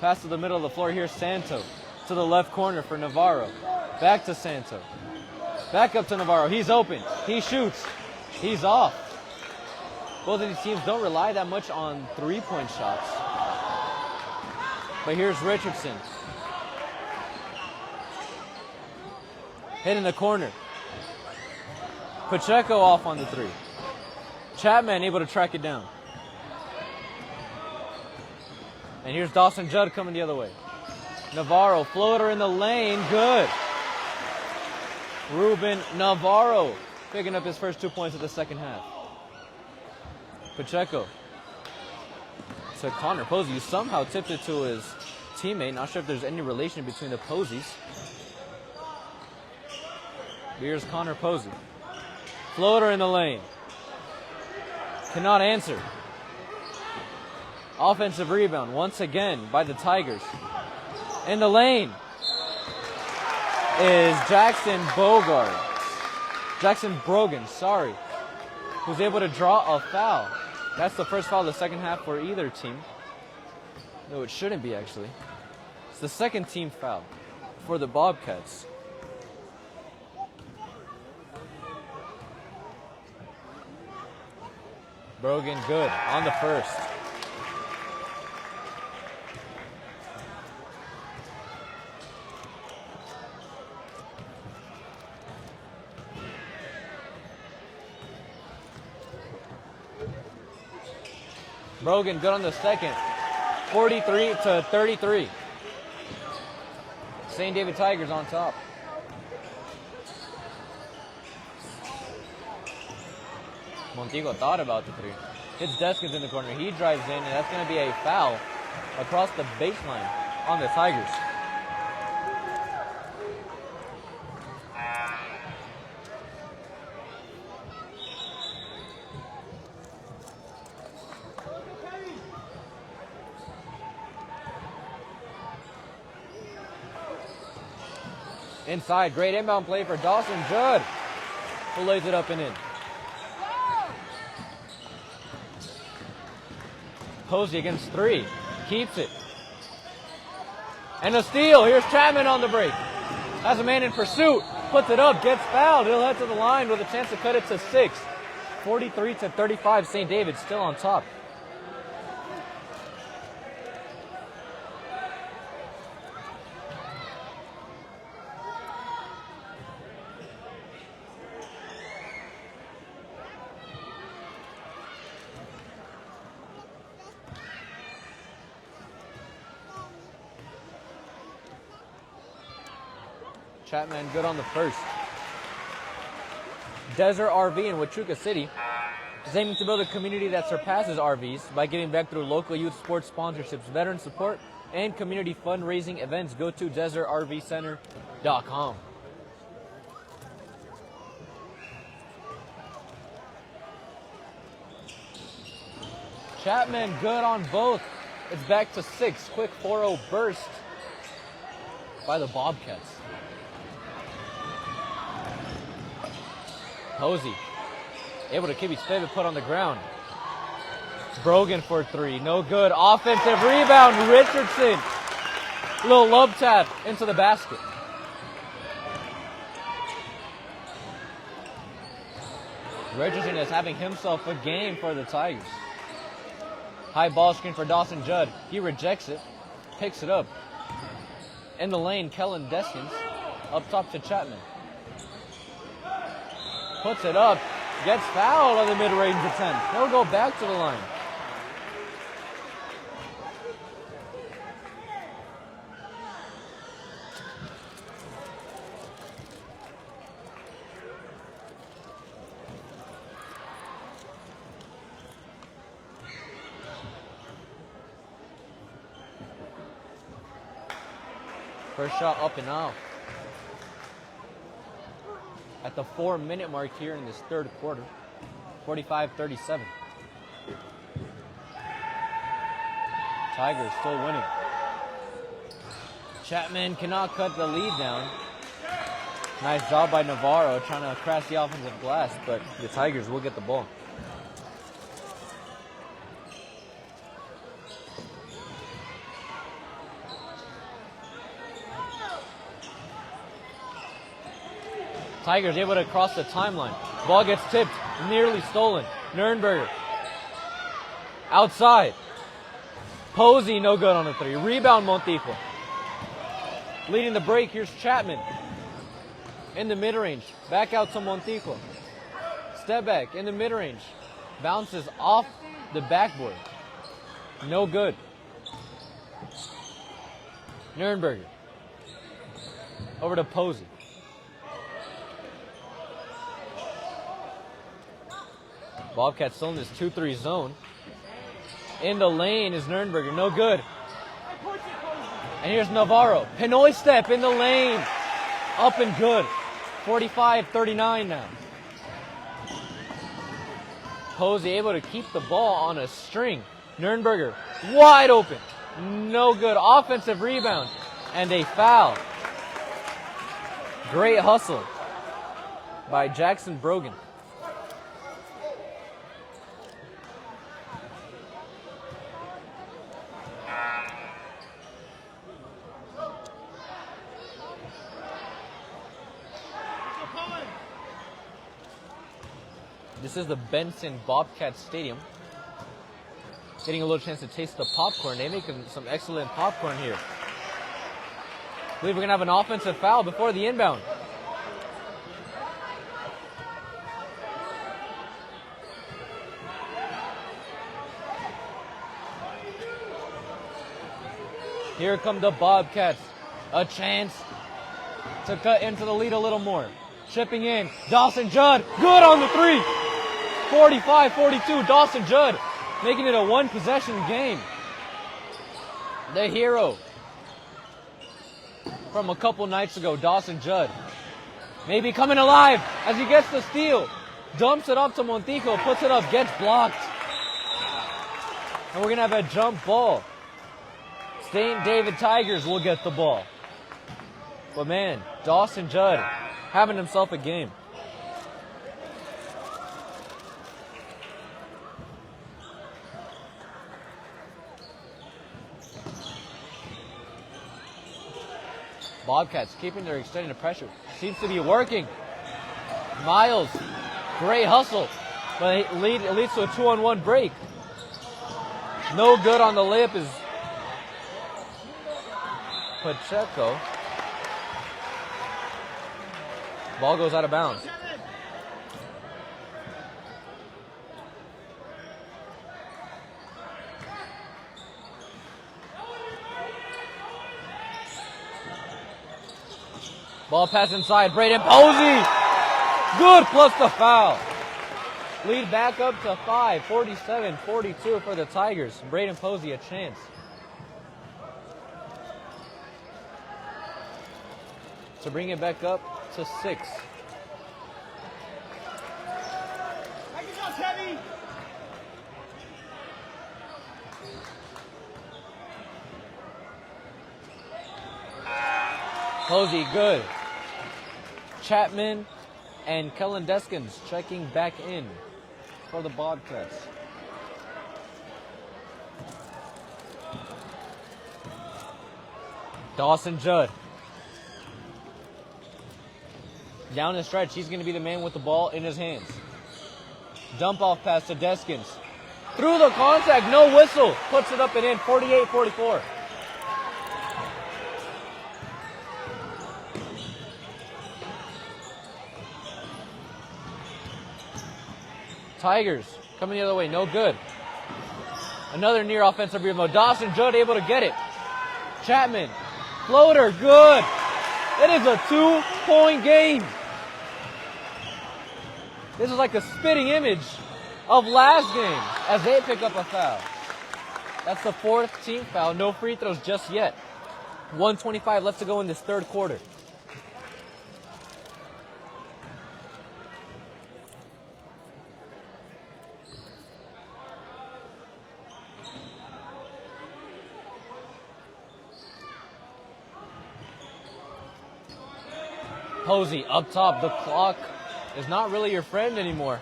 Pass to the middle of the floor. Here's Santo to the left corner for Navarro. Back to Santo. Back up to Navarro. He's open. He shoots. He's off. Both of these teams don't rely that much on three-point shots. But here's Richardson. Hit in the corner. Pacheco off on the three. Chapman able to track it down. And here's Dawson Judd coming the other way. Navarro, floater in the lane, good. Ruben Navarro picking up his first 2 points of the second half. Pacheco to Connor Posey, who somehow tipped it to his teammate. Not sure if there's any relation between the Poseys. Here's Connor Posey. Floater in the lane. Cannot answer. Offensive rebound once again by the Tigers. In the lane is Jackson Brogan, sorry, who's able to draw a foul. That's the first foul of the second half for either team. No, it shouldn't be, actually. It's the second team foul for the Bobcats. Brogan good on the first. Brogan good on the second. 43-33. St. David Tigers on top. Montigo thought about the three. Hits Deskins in the corner. He drives in, and that's going to be a foul across the baseline on the Tigers. Inside, great inbound play for Dawson Judd, who lays it up and in. Posey against three, keeps it. And a steal, here's Chapman on the break. Has a man in pursuit, puts it up, gets fouled. He'll head to the line with a chance to cut it to 6. 43-35, St. David still on top. Chapman good on the first. Desert RV in Huachuca City is aiming to build a community that surpasses RVs by giving back through local youth sports sponsorships, veteran support, and community fundraising events. Go to desertrvcenter.com. Chapman good on both. It's back to 6. Quick 4-0 burst by the Bobcats. Posey able to keep his pivot put on the ground. Brogan for 3. No good. Offensive rebound. Richardson. Little lob tap into the basket. Richardson is having himself a game for the Tigers. High ball screen for Dawson Judd. He rejects it. Picks it up. In the lane, Kellen Deskins. Up top to Chapman. Puts it up. Gets fouled on the mid-range attempt. He'll go back to the line. First shot up and out. At the 4-minute mark here in this third quarter. 45-37. Tigers still winning. Chapman cannot cut the lead down. Nice job by Navarro trying to crash the offensive glass, but the Tigers will get the ball. Tigers able to cross the timeline. Ball gets tipped, nearly stolen. Nurnberger. Outside. Posey, no good on the 3. Rebound, Montijo. Leading the break, here's Chapman. In the mid-range. Back out to Montijo. Step back in the mid-range. Bounces off the backboard. No good. Nurnberger. Over to Posey. Bobcats still in this 2-3 zone. In the lane is Nurnberger. No good. And here's Navarro. Pinoy step in the lane. Up and good. 45-39 now. Posey able to keep the ball on a string. Nurnberger wide open. No good. Offensive rebound. And a foul. Great hustle by Jackson Brogan. This is the Benson Bobcats Stadium. Getting a little chance to taste the popcorn. They make some excellent popcorn here. I believe we're going to have an offensive foul before the inbound. Here come the Bobcats. A chance to cut into the lead a little more. Chipping in. Dawson Judd. Good on the 3. 45-42. Dawson Judd making it a one-possession game. The hero from a couple nights ago, Dawson Judd. Maybe coming alive as he gets the steal. Dumps it up to Montijo. Puts it up. Gets blocked. And we're going to have a jump ball. St. David Tigers will get the ball. But man, Dawson Judd having himself a game. Bobcats keeping their extended pressure. Seems to be working. Miles, great hustle. But it leads to a 2-on-1 break. No good on the layup is Pacheco. Ball goes out of bounds. Ball pass inside. Braden Posey. Good, plus the foul. Lead back up to 5. 47-42 for the Tigers. Braden Posey a chance. To bring it back up to 6. Posey, good. Chapman and Kellen Deskins checking back in for the Bobcats. Dawson Judd. Down the stretch, he's going to be the man with the ball in his hands. Dump off pass to Deskins. Through the contact, no whistle. Puts it up and in, 48-44. Tigers coming the other way, no good. Another near offensive rebound. Dawson Judd able to get it. Chapman, floater, good. It is a 2-point game. This is like a spitting image of last game as they pick up a foul. That's the 4th team foul. No free throws just yet. 1:25 left to go in this third quarter. Posey up top. The clock is not really your friend anymore.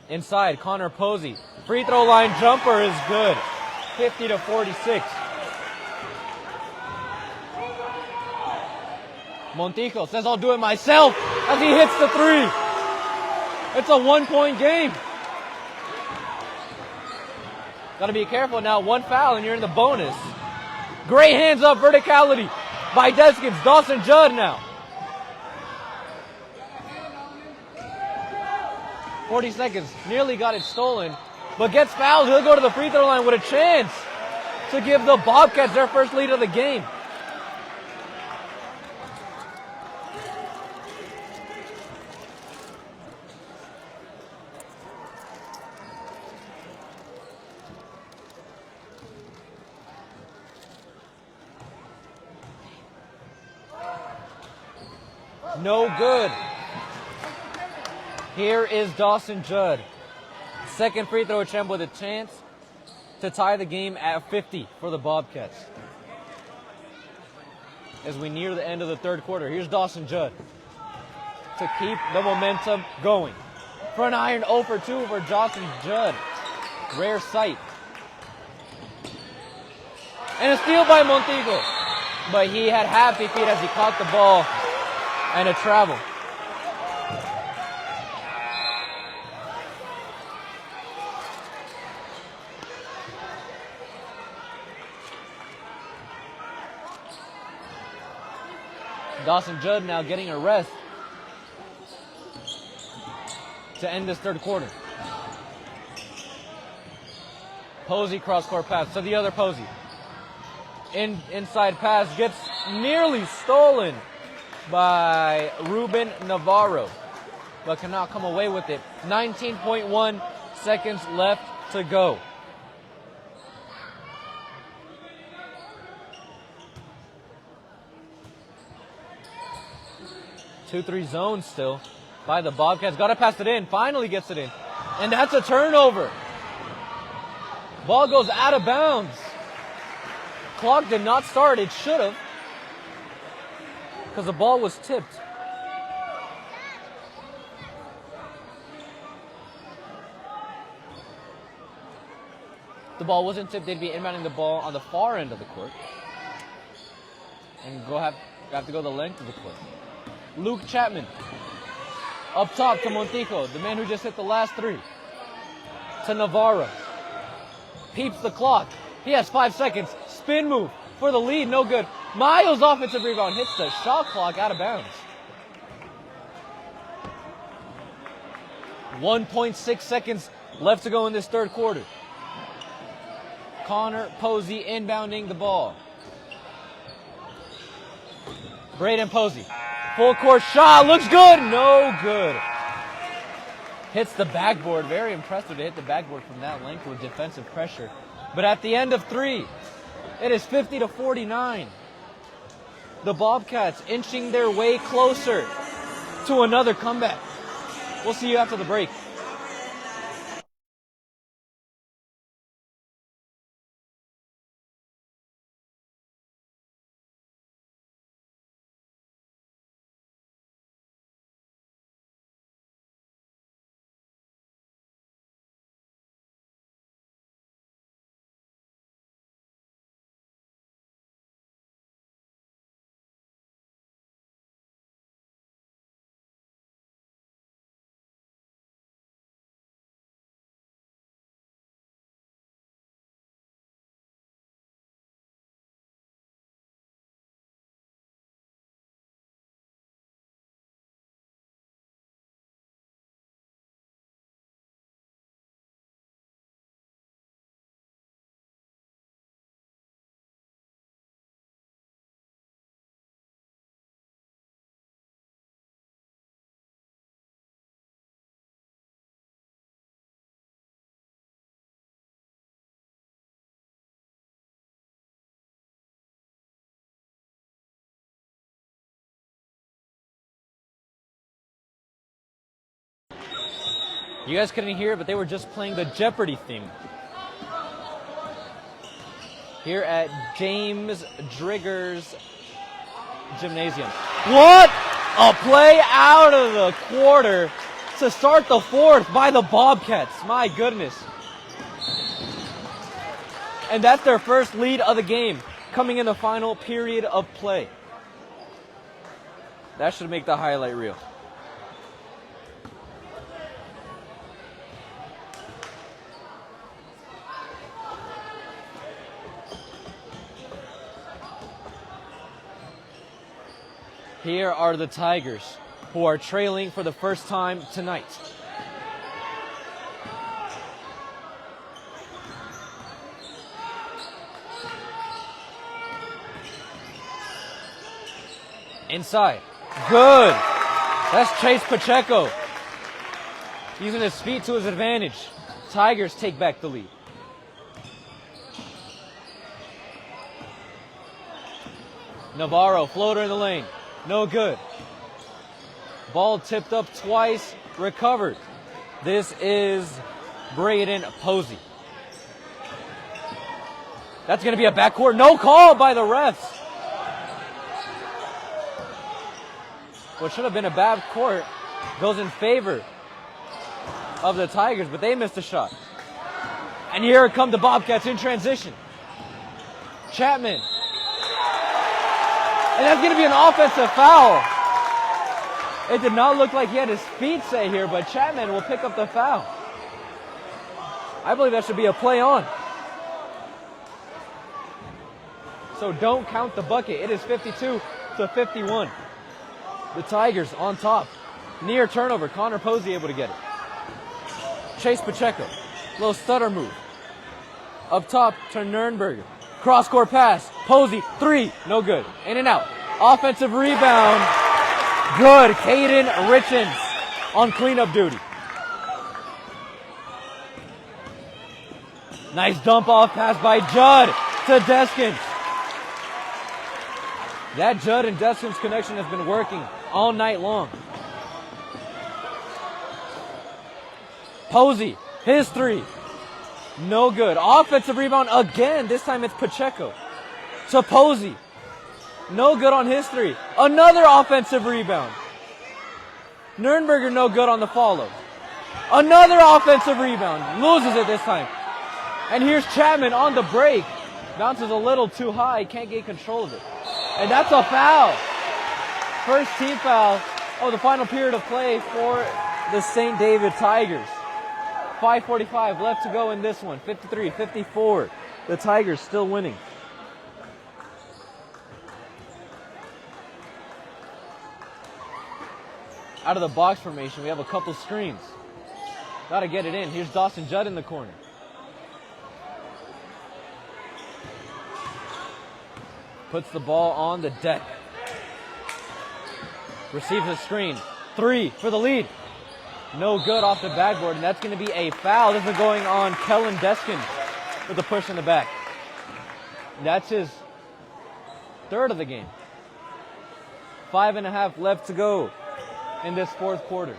Inside, Connor Posey. Free throw line jumper is good. 50-46. Montijo says, I'll do it myself as he hits the 3. It's a 1-point game. Got to be careful now. 1 foul and you're in the bonus. Great hands up verticality by Deskins. Dawson Judd now. 40 seconds. Nearly got it stolen, but gets fouled. He'll go to the free throw line with a chance to give the Bobcats their first lead of the game. No good. Here is Dawson Judd. Second free throw attempt with a chance to tie the game at 50 for the Bobcats. As we near the end of the third quarter, here's Dawson Judd to keep the momentum going. Front iron 0 for 2 for Dawson Judd. Rare sight. And a steal by Montijo. But he had happy feet as he caught the ball and a travel. Dawson Judd now getting a rest to end this third quarter. Posey cross-court pass to the other Posey. Inside pass gets nearly stolen by Ruben Navarro, but cannot come away with it. 19.1 seconds left to go. 2-3 zone still by the Bobcats. Got to pass it in. Finally gets it in. And that's a turnover. Ball goes out of bounds. Clock did not start. It should have, because the ball was tipped. The ball wasn't tipped. They'd be inbounding the ball on the far end of the court. And have to go the length of the court. Luke Chapman. Up top to Montijo, the man who just hit the last 3. To Navarro. Peeps the clock. He has 5 seconds. Spin move for the lead. No good. Miles offensive rebound. Hits the shot clock out of bounds. 1.6 seconds left to go in this third quarter. Connor Posey inbounding the ball. Braden Posey. Full court shot. Looks good. No good. Hits the backboard. Very impressive to hit the backboard from that length with defensive pressure. But at the end of 3, it is 50-49. The Bobcats inching their way closer to another comeback. We'll see you after the break. You guys couldn't hear it, but they were just playing the Jeopardy theme here at James Drigger's Gymnasium. What a play out of the quarter to start the 4th by the Bobcats. My goodness. And that's their first lead of the game coming in the final period of play. That should make the highlight reel. Here are the Tigers, who are trailing for the first time tonight. Inside. Good. That's Chase Pacheco, using his speed to his advantage. Tigers take back the lead. Navarro, floater in the lane. No good. Ball tipped up twice, recovered. This is Braden Posey. That's going to be a backcourt. No call by the refs. What should have been a backcourt goes in favor of the Tigers, but they missed a shot. And here come the Bobcats in transition. Chapman. And that's going to be an offensive foul. It did not look like he had his feet set here, but Chapman will pick up the foul. I believe that should be a play on. So don't count the bucket. It is 52-51. The Tigers on top. Near turnover. Connor Posey able to get it. Chase Pacheco. Little stutter move. Up top to Nurnberger. Cross-court pass. Posey, 3. No good. In and out. Offensive rebound. Good. Caden Richens on cleanup duty. Nice dump off pass by Judd to Deskins. That Judd and Deskins connection has been working all night long. Posey, his 3. No good. Offensive rebound again. This time it's Pacheco to Posey. No good on his 3. Another offensive rebound. Nurnberger no good on the follow. Another offensive rebound. Loses it this time. And here's Chapman on the break. Bounces a little too high. Can't get control of it. And that's a foul. First team foul of the final period of play for the St. David Tigers. 5:45 left to go in this one. 53-54. The Tigers still winning. Out of the box formation, we have a couple screens. Got to get it in. Here's Dawson Judd in the corner. Puts the ball on the deck. Receives a screen. 3 for the lead. No good off the backboard, and that's going to be a foul. This is going on Kellen Deskin with a push in the back. That's his third of the game. 5.5 left to go in this fourth quarter.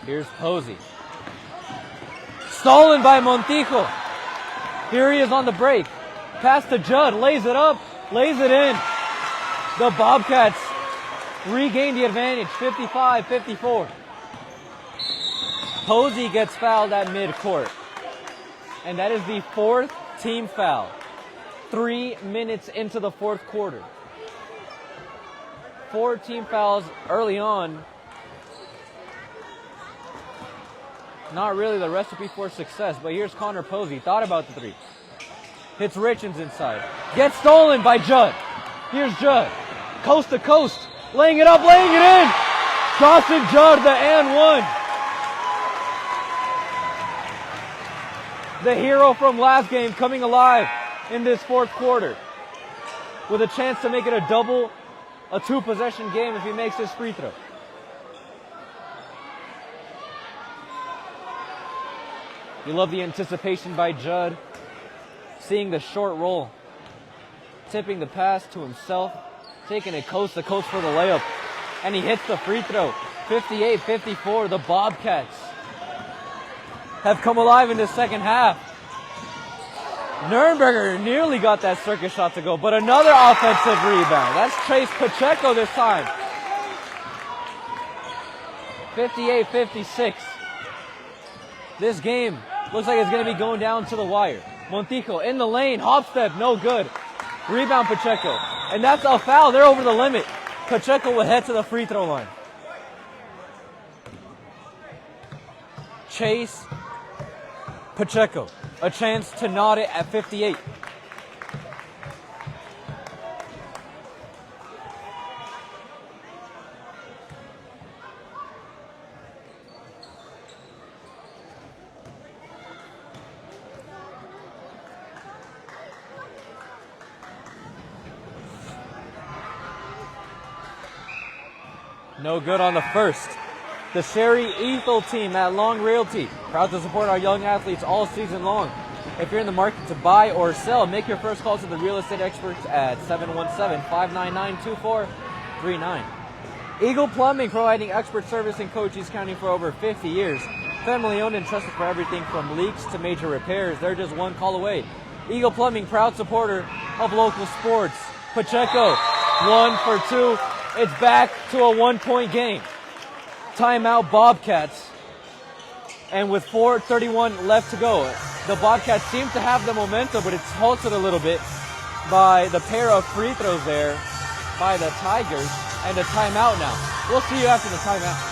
Here's Posey. Stolen by Montijo. Here he is on the break. Pass to Judd, lays it up, lays it in. The Bobcats regain the advantage, 55-54. Posey gets fouled at midcourt. And that is the fourth team foul. 3 minutes into the fourth quarter. 4 team fouls early on. Not really the recipe for success, but here's Connor Posey. Thought about the 3. Hits Richens inside. Gets stolen by Judd. Here's Judd. Coast to coast. Laying it up, laying it in. Dawson Judd, the and one. The hero from last game coming alive in this fourth quarter. With a chance to make it a 2-possession game if he makes his free throw. You love the anticipation by Judd. Seeing the short roll. Tipping the pass to himself. Taking it coast to coast for the layup. And he hits the free throw. 58-54. The Bobcats have come alive in the second half. Nurnberger nearly got that circus shot to go, but another offensive rebound. That's Chase Pacheco this time. 58-56. This game looks like it's going to be going down to the wire. Montijo in the lane, hop step, no good. Rebound Pacheco. And that's a foul. They're over the limit. Pacheco will head to the free throw line. Chase Pacheco. A chance to knot it at 58. No good on the first. The Sherry Ethel team at Long Realty. Proud to support our young athletes all season long. If you're in the market to buy or sell, make your first call to the real estate experts at 717-599-2439. Eagle Plumbing, providing expert service in Cochise County for over 50 years. Family owned and trusted for everything from leaks to major repairs. They're just one call away. Eagle Plumbing, proud supporter of local sports. Pacheco, 1 for 2. It's back to a 1-point game. Timeout Bobcats. And with 4:31 left to go, the Bobcats seem to have the momentum, but it's halted a little bit by the pair of free throws there by the Tigers and a timeout now. We'll see you after the timeout.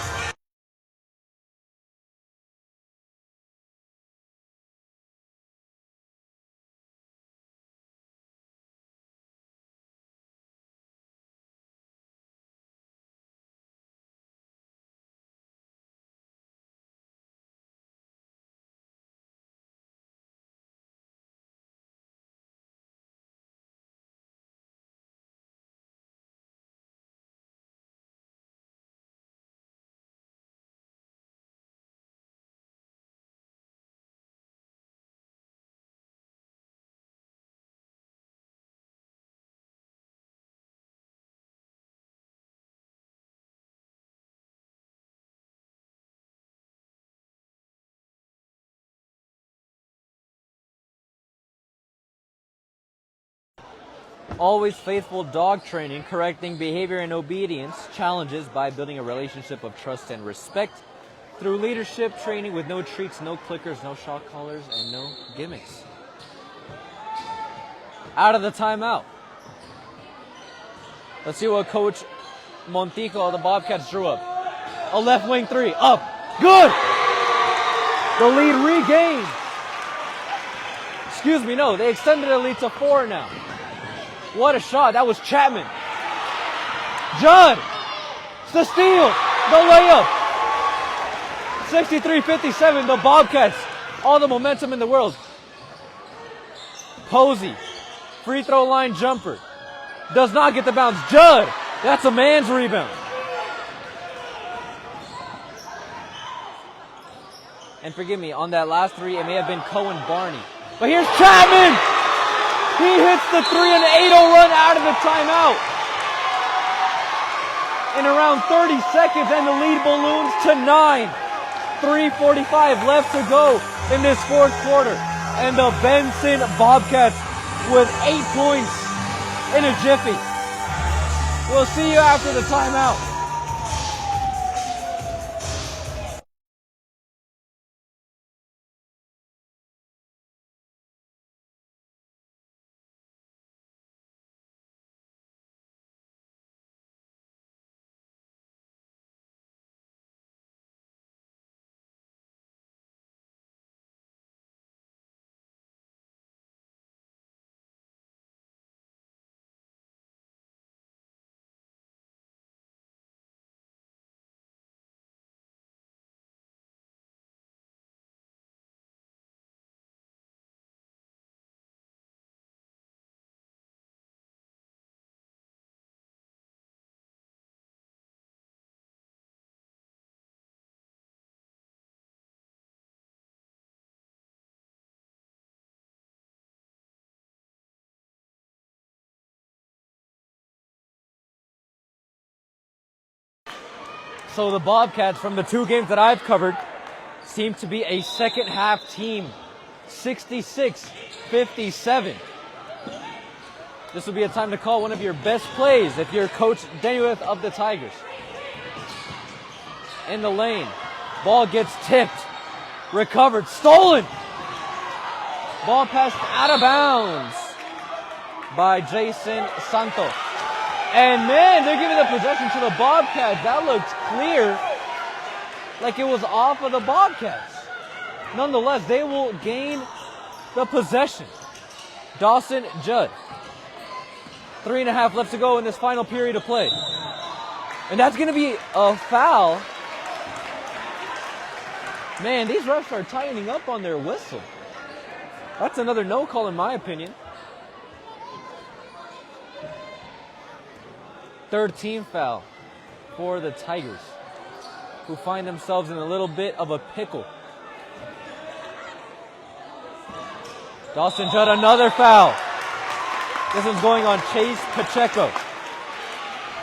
Always faithful dog training, correcting behavior and obedience, challenges by building a relationship of trust and respect through leadership training with no treats, no clickers, no shock collars, and no gimmicks. Out of the timeout. Let's see what Coach Montijo of the Bobcats drew up. A left wing 3, up, good! The lead regained. Excuse me, no, they extended the lead to 4 now. What a shot. That was Chapman. Judd. The steal. The layup. 63-57. The Bobcats. All the momentum in the world. Posey, free throw line jumper. Does not get the bounce. Judd, that's a man's rebound. And forgive me, on that last three, it may have been Cohen Barney. But here's Chapman! He hits the three and 8-0 run out of the timeout. In around 30 seconds, and the lead balloons to 9. 3:45 left to go in this fourth quarter. And the Benson Bobcats with 8 points in a jiffy. We'll see you after the timeout. So the Bobcats, from the 2 games that I've covered, seem to be a second half team. 66-57. This will be a time to call one of your best plays if you're Coach Daniel of the Tigers. In the lane. Ball gets tipped. Recovered. Stolen. Ball passed out of bounds by Jason Santos. And man, they're giving the possession to the Bobcats. That looks clear, like it was off of the Bobcats. Nonetheless, they will gain the possession. Dawson Judd. 3.5 left to go in this final period of play. And that's going to be a foul. Man, these refs are tightening up on their whistle. That's another no call in my opinion. Third team foul for the Tigers, who find themselves in a little bit of a pickle. Dawson Judd, another foul. This one's going on Chase Pacheco.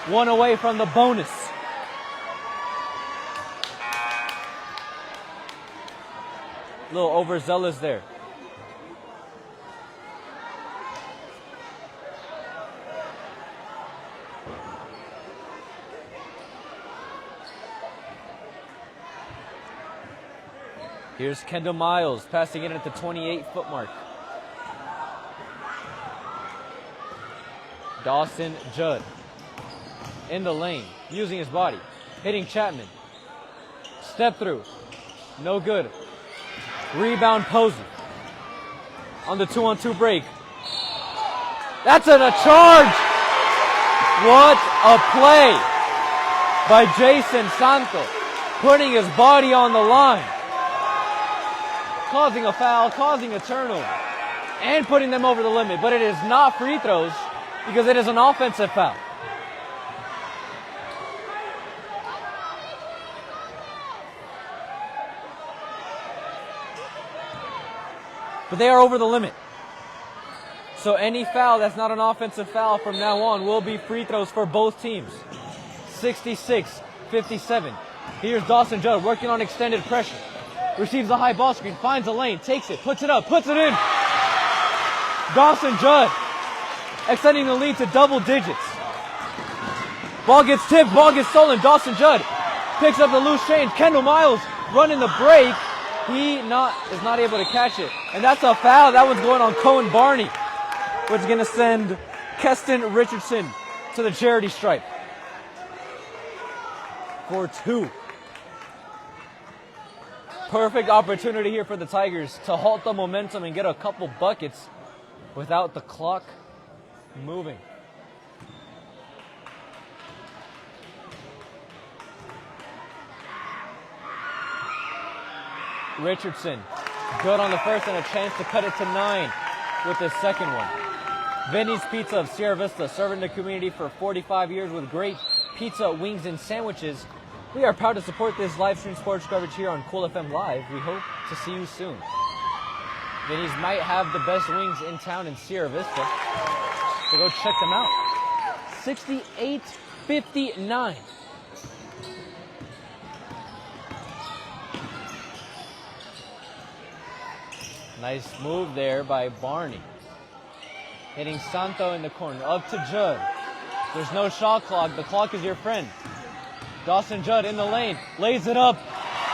1 away from the bonus. A little overzealous there. Here's Kendall Miles passing it at the 28-foot mark. Dawson Judd in the lane, using his body, hitting Chapman. Step through, no good. Rebound Posey on the 2-on-2 break. That's a charge. What a play by Jason Santos, putting his body on the line. Causing a foul, causing a turnover, and putting them over the limit. But it is not free throws because it is an offensive foul. But they are over the limit. So any foul that's not an offensive foul from now on will be free throws for both teams. 66-57. Here's Dawson Judd working on extended pressure. Receives the high ball screen, finds a lane, takes it, puts it up, puts it in. Dawson Judd extending the lead to double digits. Ball gets tipped, ball gets stolen. Dawson Judd picks up the loose change. Kendall Miles running the break. He is not able to catch it. And that's a foul. That one's going on Cohen Barney, which is going to send Keston Richardson to the charity stripe for 2. Perfect opportunity here for the Tigers to halt the momentum and get a couple buckets without the clock moving. Richardson, good on the first and a chance to cut it to 9. with his second one. Vinny's Pizza of Sierra Vista, serving the community for 45 years with great pizza, wings, and sandwiches. We are proud to support this live stream sports coverage here on Cool FM Live. We hope to see you soon. Vinny's might have the best wings in town in Sierra Vista, so go check them out. $68.59. Nice move there by Barney. Hitting Santo in the corner. Up to Judd. There's no shot clock. The clock is your friend. Dawson Judd in the lane. Lays it up.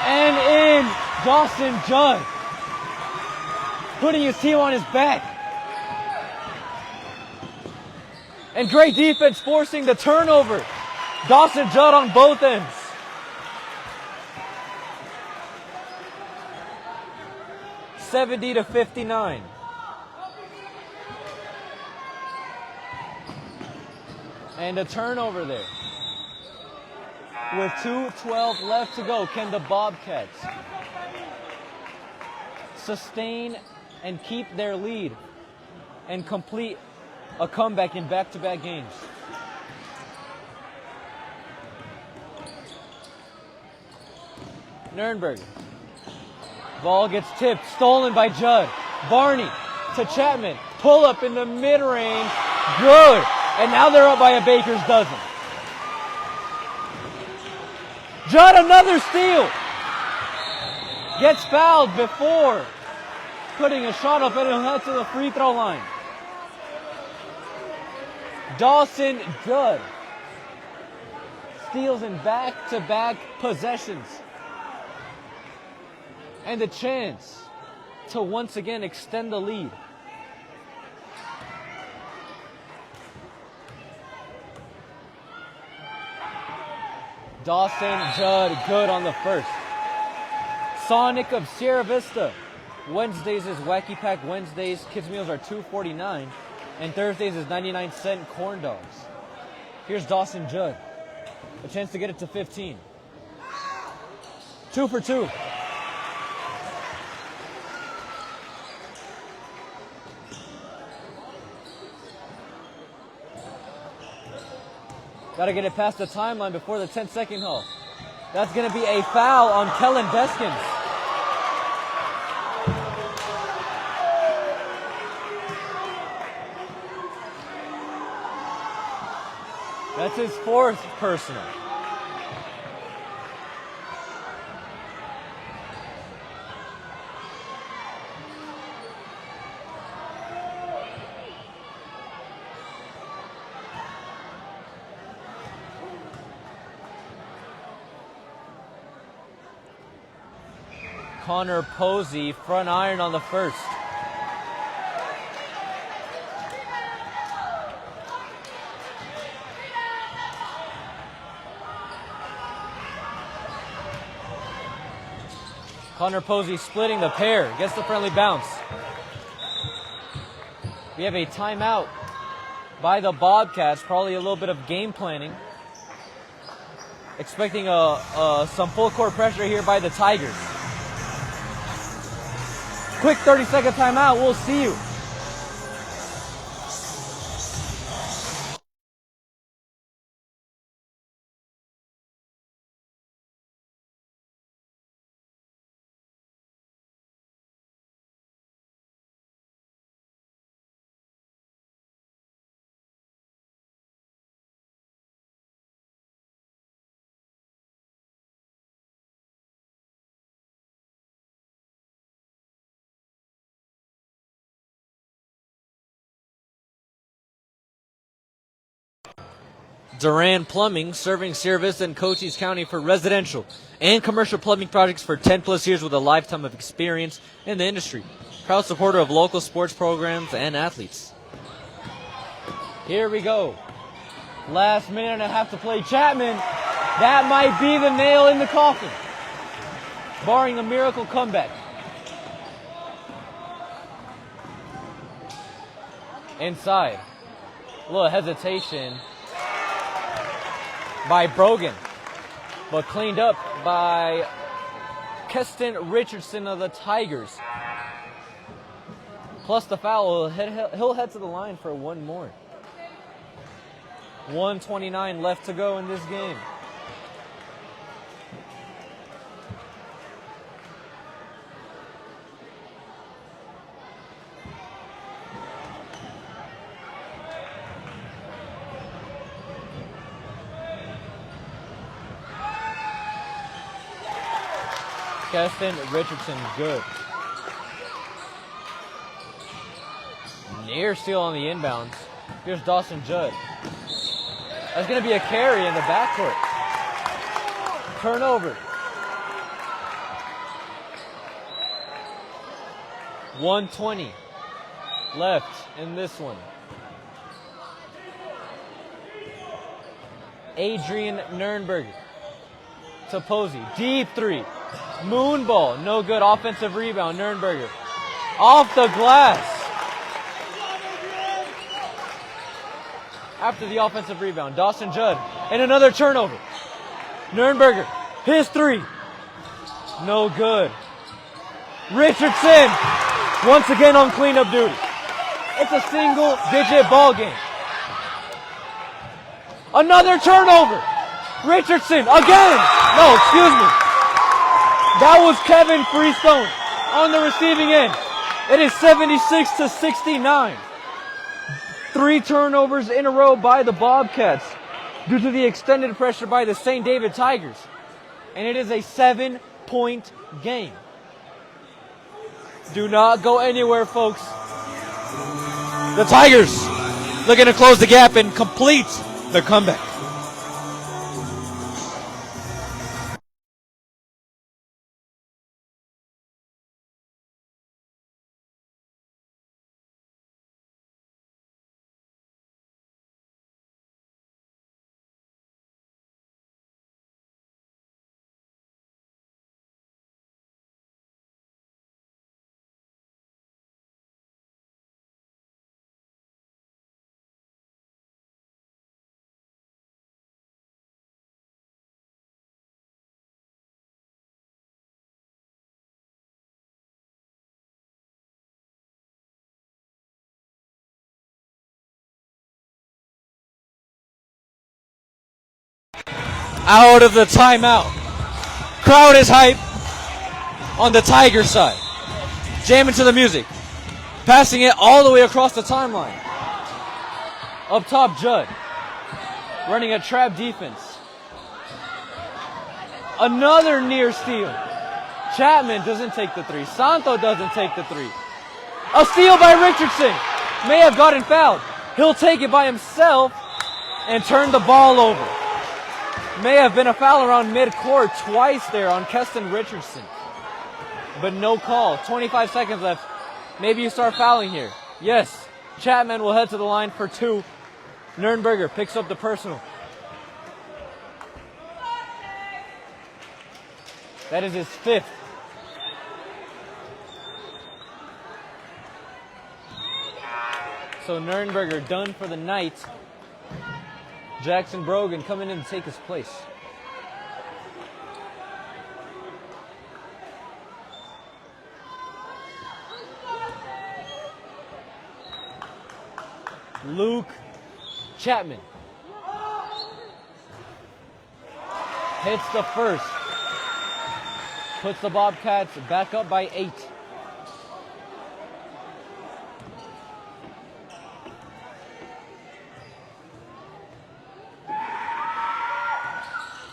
And in. Dawson Judd. Putting his team on his back. And great defense forcing the turnover. Dawson Judd on both ends. $70-59. And a turnover there. With 2:12 left to go, can the Bobcats sustain and keep their lead and complete a comeback in back-to-back games? Nurnberg. Ball gets tipped, stolen by Judd. Barney to Chapman. Pull up in the mid-range. Good. And now they're up by a baker's dozen. Judd, another steal. Gets fouled before putting a shot up and he'll head to the free throw line. Dawson Judd steals in back-to-back possessions. And a chance to once again extend the lead. Dawson Judd good on the first. Sonic of Sierra Vista. Wednesdays is Wacky Pack Wednesdays. Kids meals are $2.49. And Thursdays is 99-cent corn dogs. Here's Dawson Judd. A chance to get it to 15. 2 for 2. Got to get it past the timeline before the 10-second call. That's going to be a foul on Kellen Beskins. That's his fourth personal. Connor Posey, front iron on the first. Connor Posey splitting the pair, gets the friendly bounce. We have a timeout by the Bobcats, probably a little bit of game planning. Expecting some full court pressure here by the Tigers. Quick 30-second timeout. We'll see you. Duran Plumbing, serving Sierra Vista and Cochise County for residential and commercial plumbing projects for 10 plus years with a lifetime of experience in the industry. Proud supporter of local sports programs and athletes. Here we go. Last minute and a half to play. Chapman, that might be the nail in the coffin, barring a miracle comeback. Inside, a little hesitation by Brogan, but cleaned up by Keston Richardson of the Tigers. plus the foul. He'll head to the line for one more. 1:29 left to go in this game. Keston Richardson, good. Near steal on the inbounds. Here's Dawson Judd. That's going to be a carry in the backcourt. Turnover. 1:20 left in this one. Adrian Nurnberger to Posey. Deep three. Moon ball. No good. Offensive rebound. Nurnberger. Off the glass. After the offensive rebound, Dawson Judd. And another turnover. Nurnberger. His three. No good. Richardson. Once again on cleanup duty. It's a single-digit ball game. Another turnover. Richardson again. No, excuse me. That was Kevin Freestone on the receiving end. It is 76-69. 3 turnovers in a row by the Bobcats due to the extended pressure by the St. David Tigers. And it is a 7-point game. Do not go anywhere, folks. The Tigers looking to close the gap and complete the comeback. Out of the timeout. Crowd is hype on the Tiger side. Jamming to the music. Passing it all the way across the timeline. Up top, Judd. Running a trap defense. Another near steal. Chapman doesn't take the three. Santo doesn't take the three. A steal by Richardson. May have gotten fouled. He'll take it by himself and turn the ball over. May have been a foul around mid-court twice there on Keston Richardson. But no call. 25 seconds left. Maybe you start fouling here. Yes. Chapman will head to the line for 2. Nurnberger picks up the personal. That is his 5th. So Nurnberger done for the night. Jackson Brogan coming in to take his place. Luke Chapman hits the first. Puts the Bobcats back up by 8.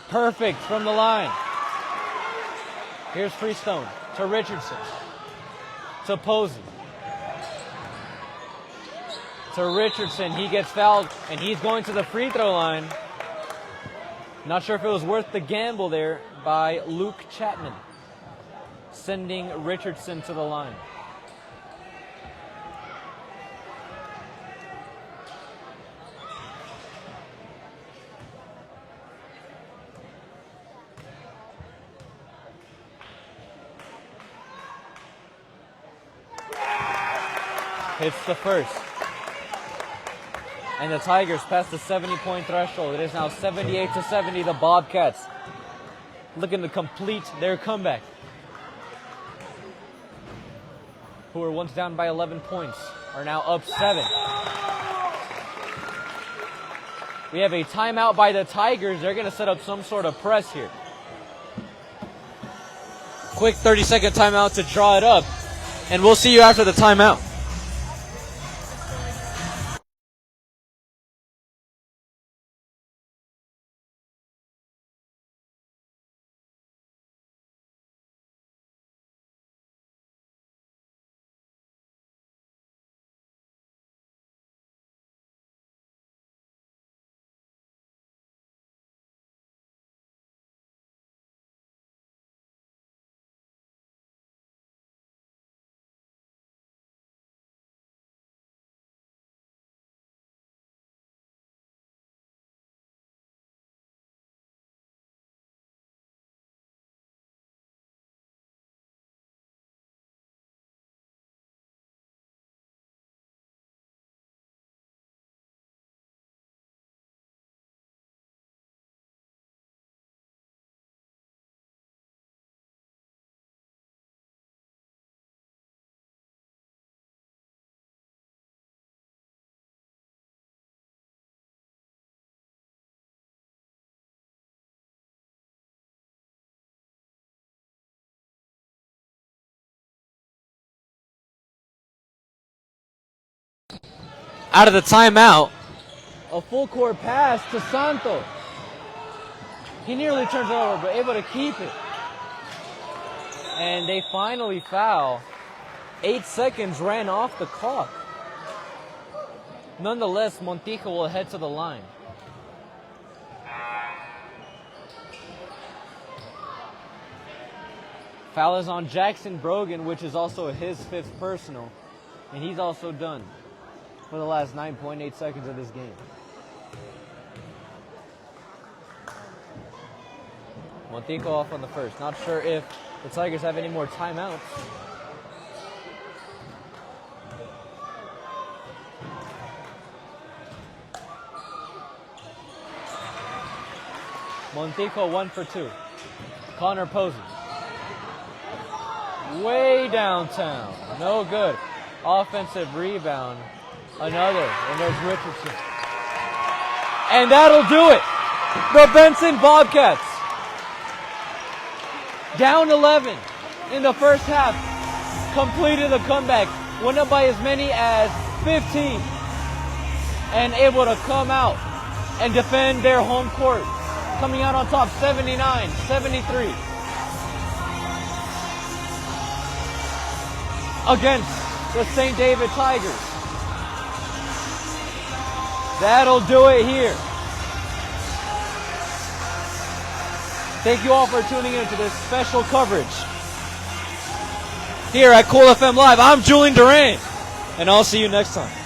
Perfect from the line. Here's Freestone to Richardson. To Posey. To Richardson. He gets fouled and he's going to the free throw line. Not sure if it was worth the gamble there by Luke Chapman. Sending Richardson to the line. Hits the first. And the Tigers pass the 70-point threshold. It is now 78-70. The Bobcats looking to complete their comeback. who were once down by 11 points, are now up 7. We have a timeout by the Tigers. They're going to set up some sort of press here. Quick 30-second timeout to draw it up, and we'll see you after the timeout. Out of the timeout, a full court pass to Santos. He nearly turns it over, but able to keep it. And they finally foul. 8 seconds ran off the clock. Nonetheless, Montijo will head to the line. Foul is on Jackson Brogan, which is also his 5th personal. And he's also done for the last 9.8 seconds of this game. Montijo off on the first. Not sure if the Tigers have any more timeouts. Montijo 1 for 2. Connor Posey. Way downtown. No good. Offensive rebound. Another. And there's Richardson. And that'll do it. The Benson Bobcats, down 11 in the first half, completed the comeback. Went up by as many as 15. And able to come out and defend their home court. Coming out on top 79-73. Against the St. David Tigers. That'll do it here. Thank you all for tuning in to this special coverage here at Cool FM Live. I'm Julian Duran, and I'll see you next time.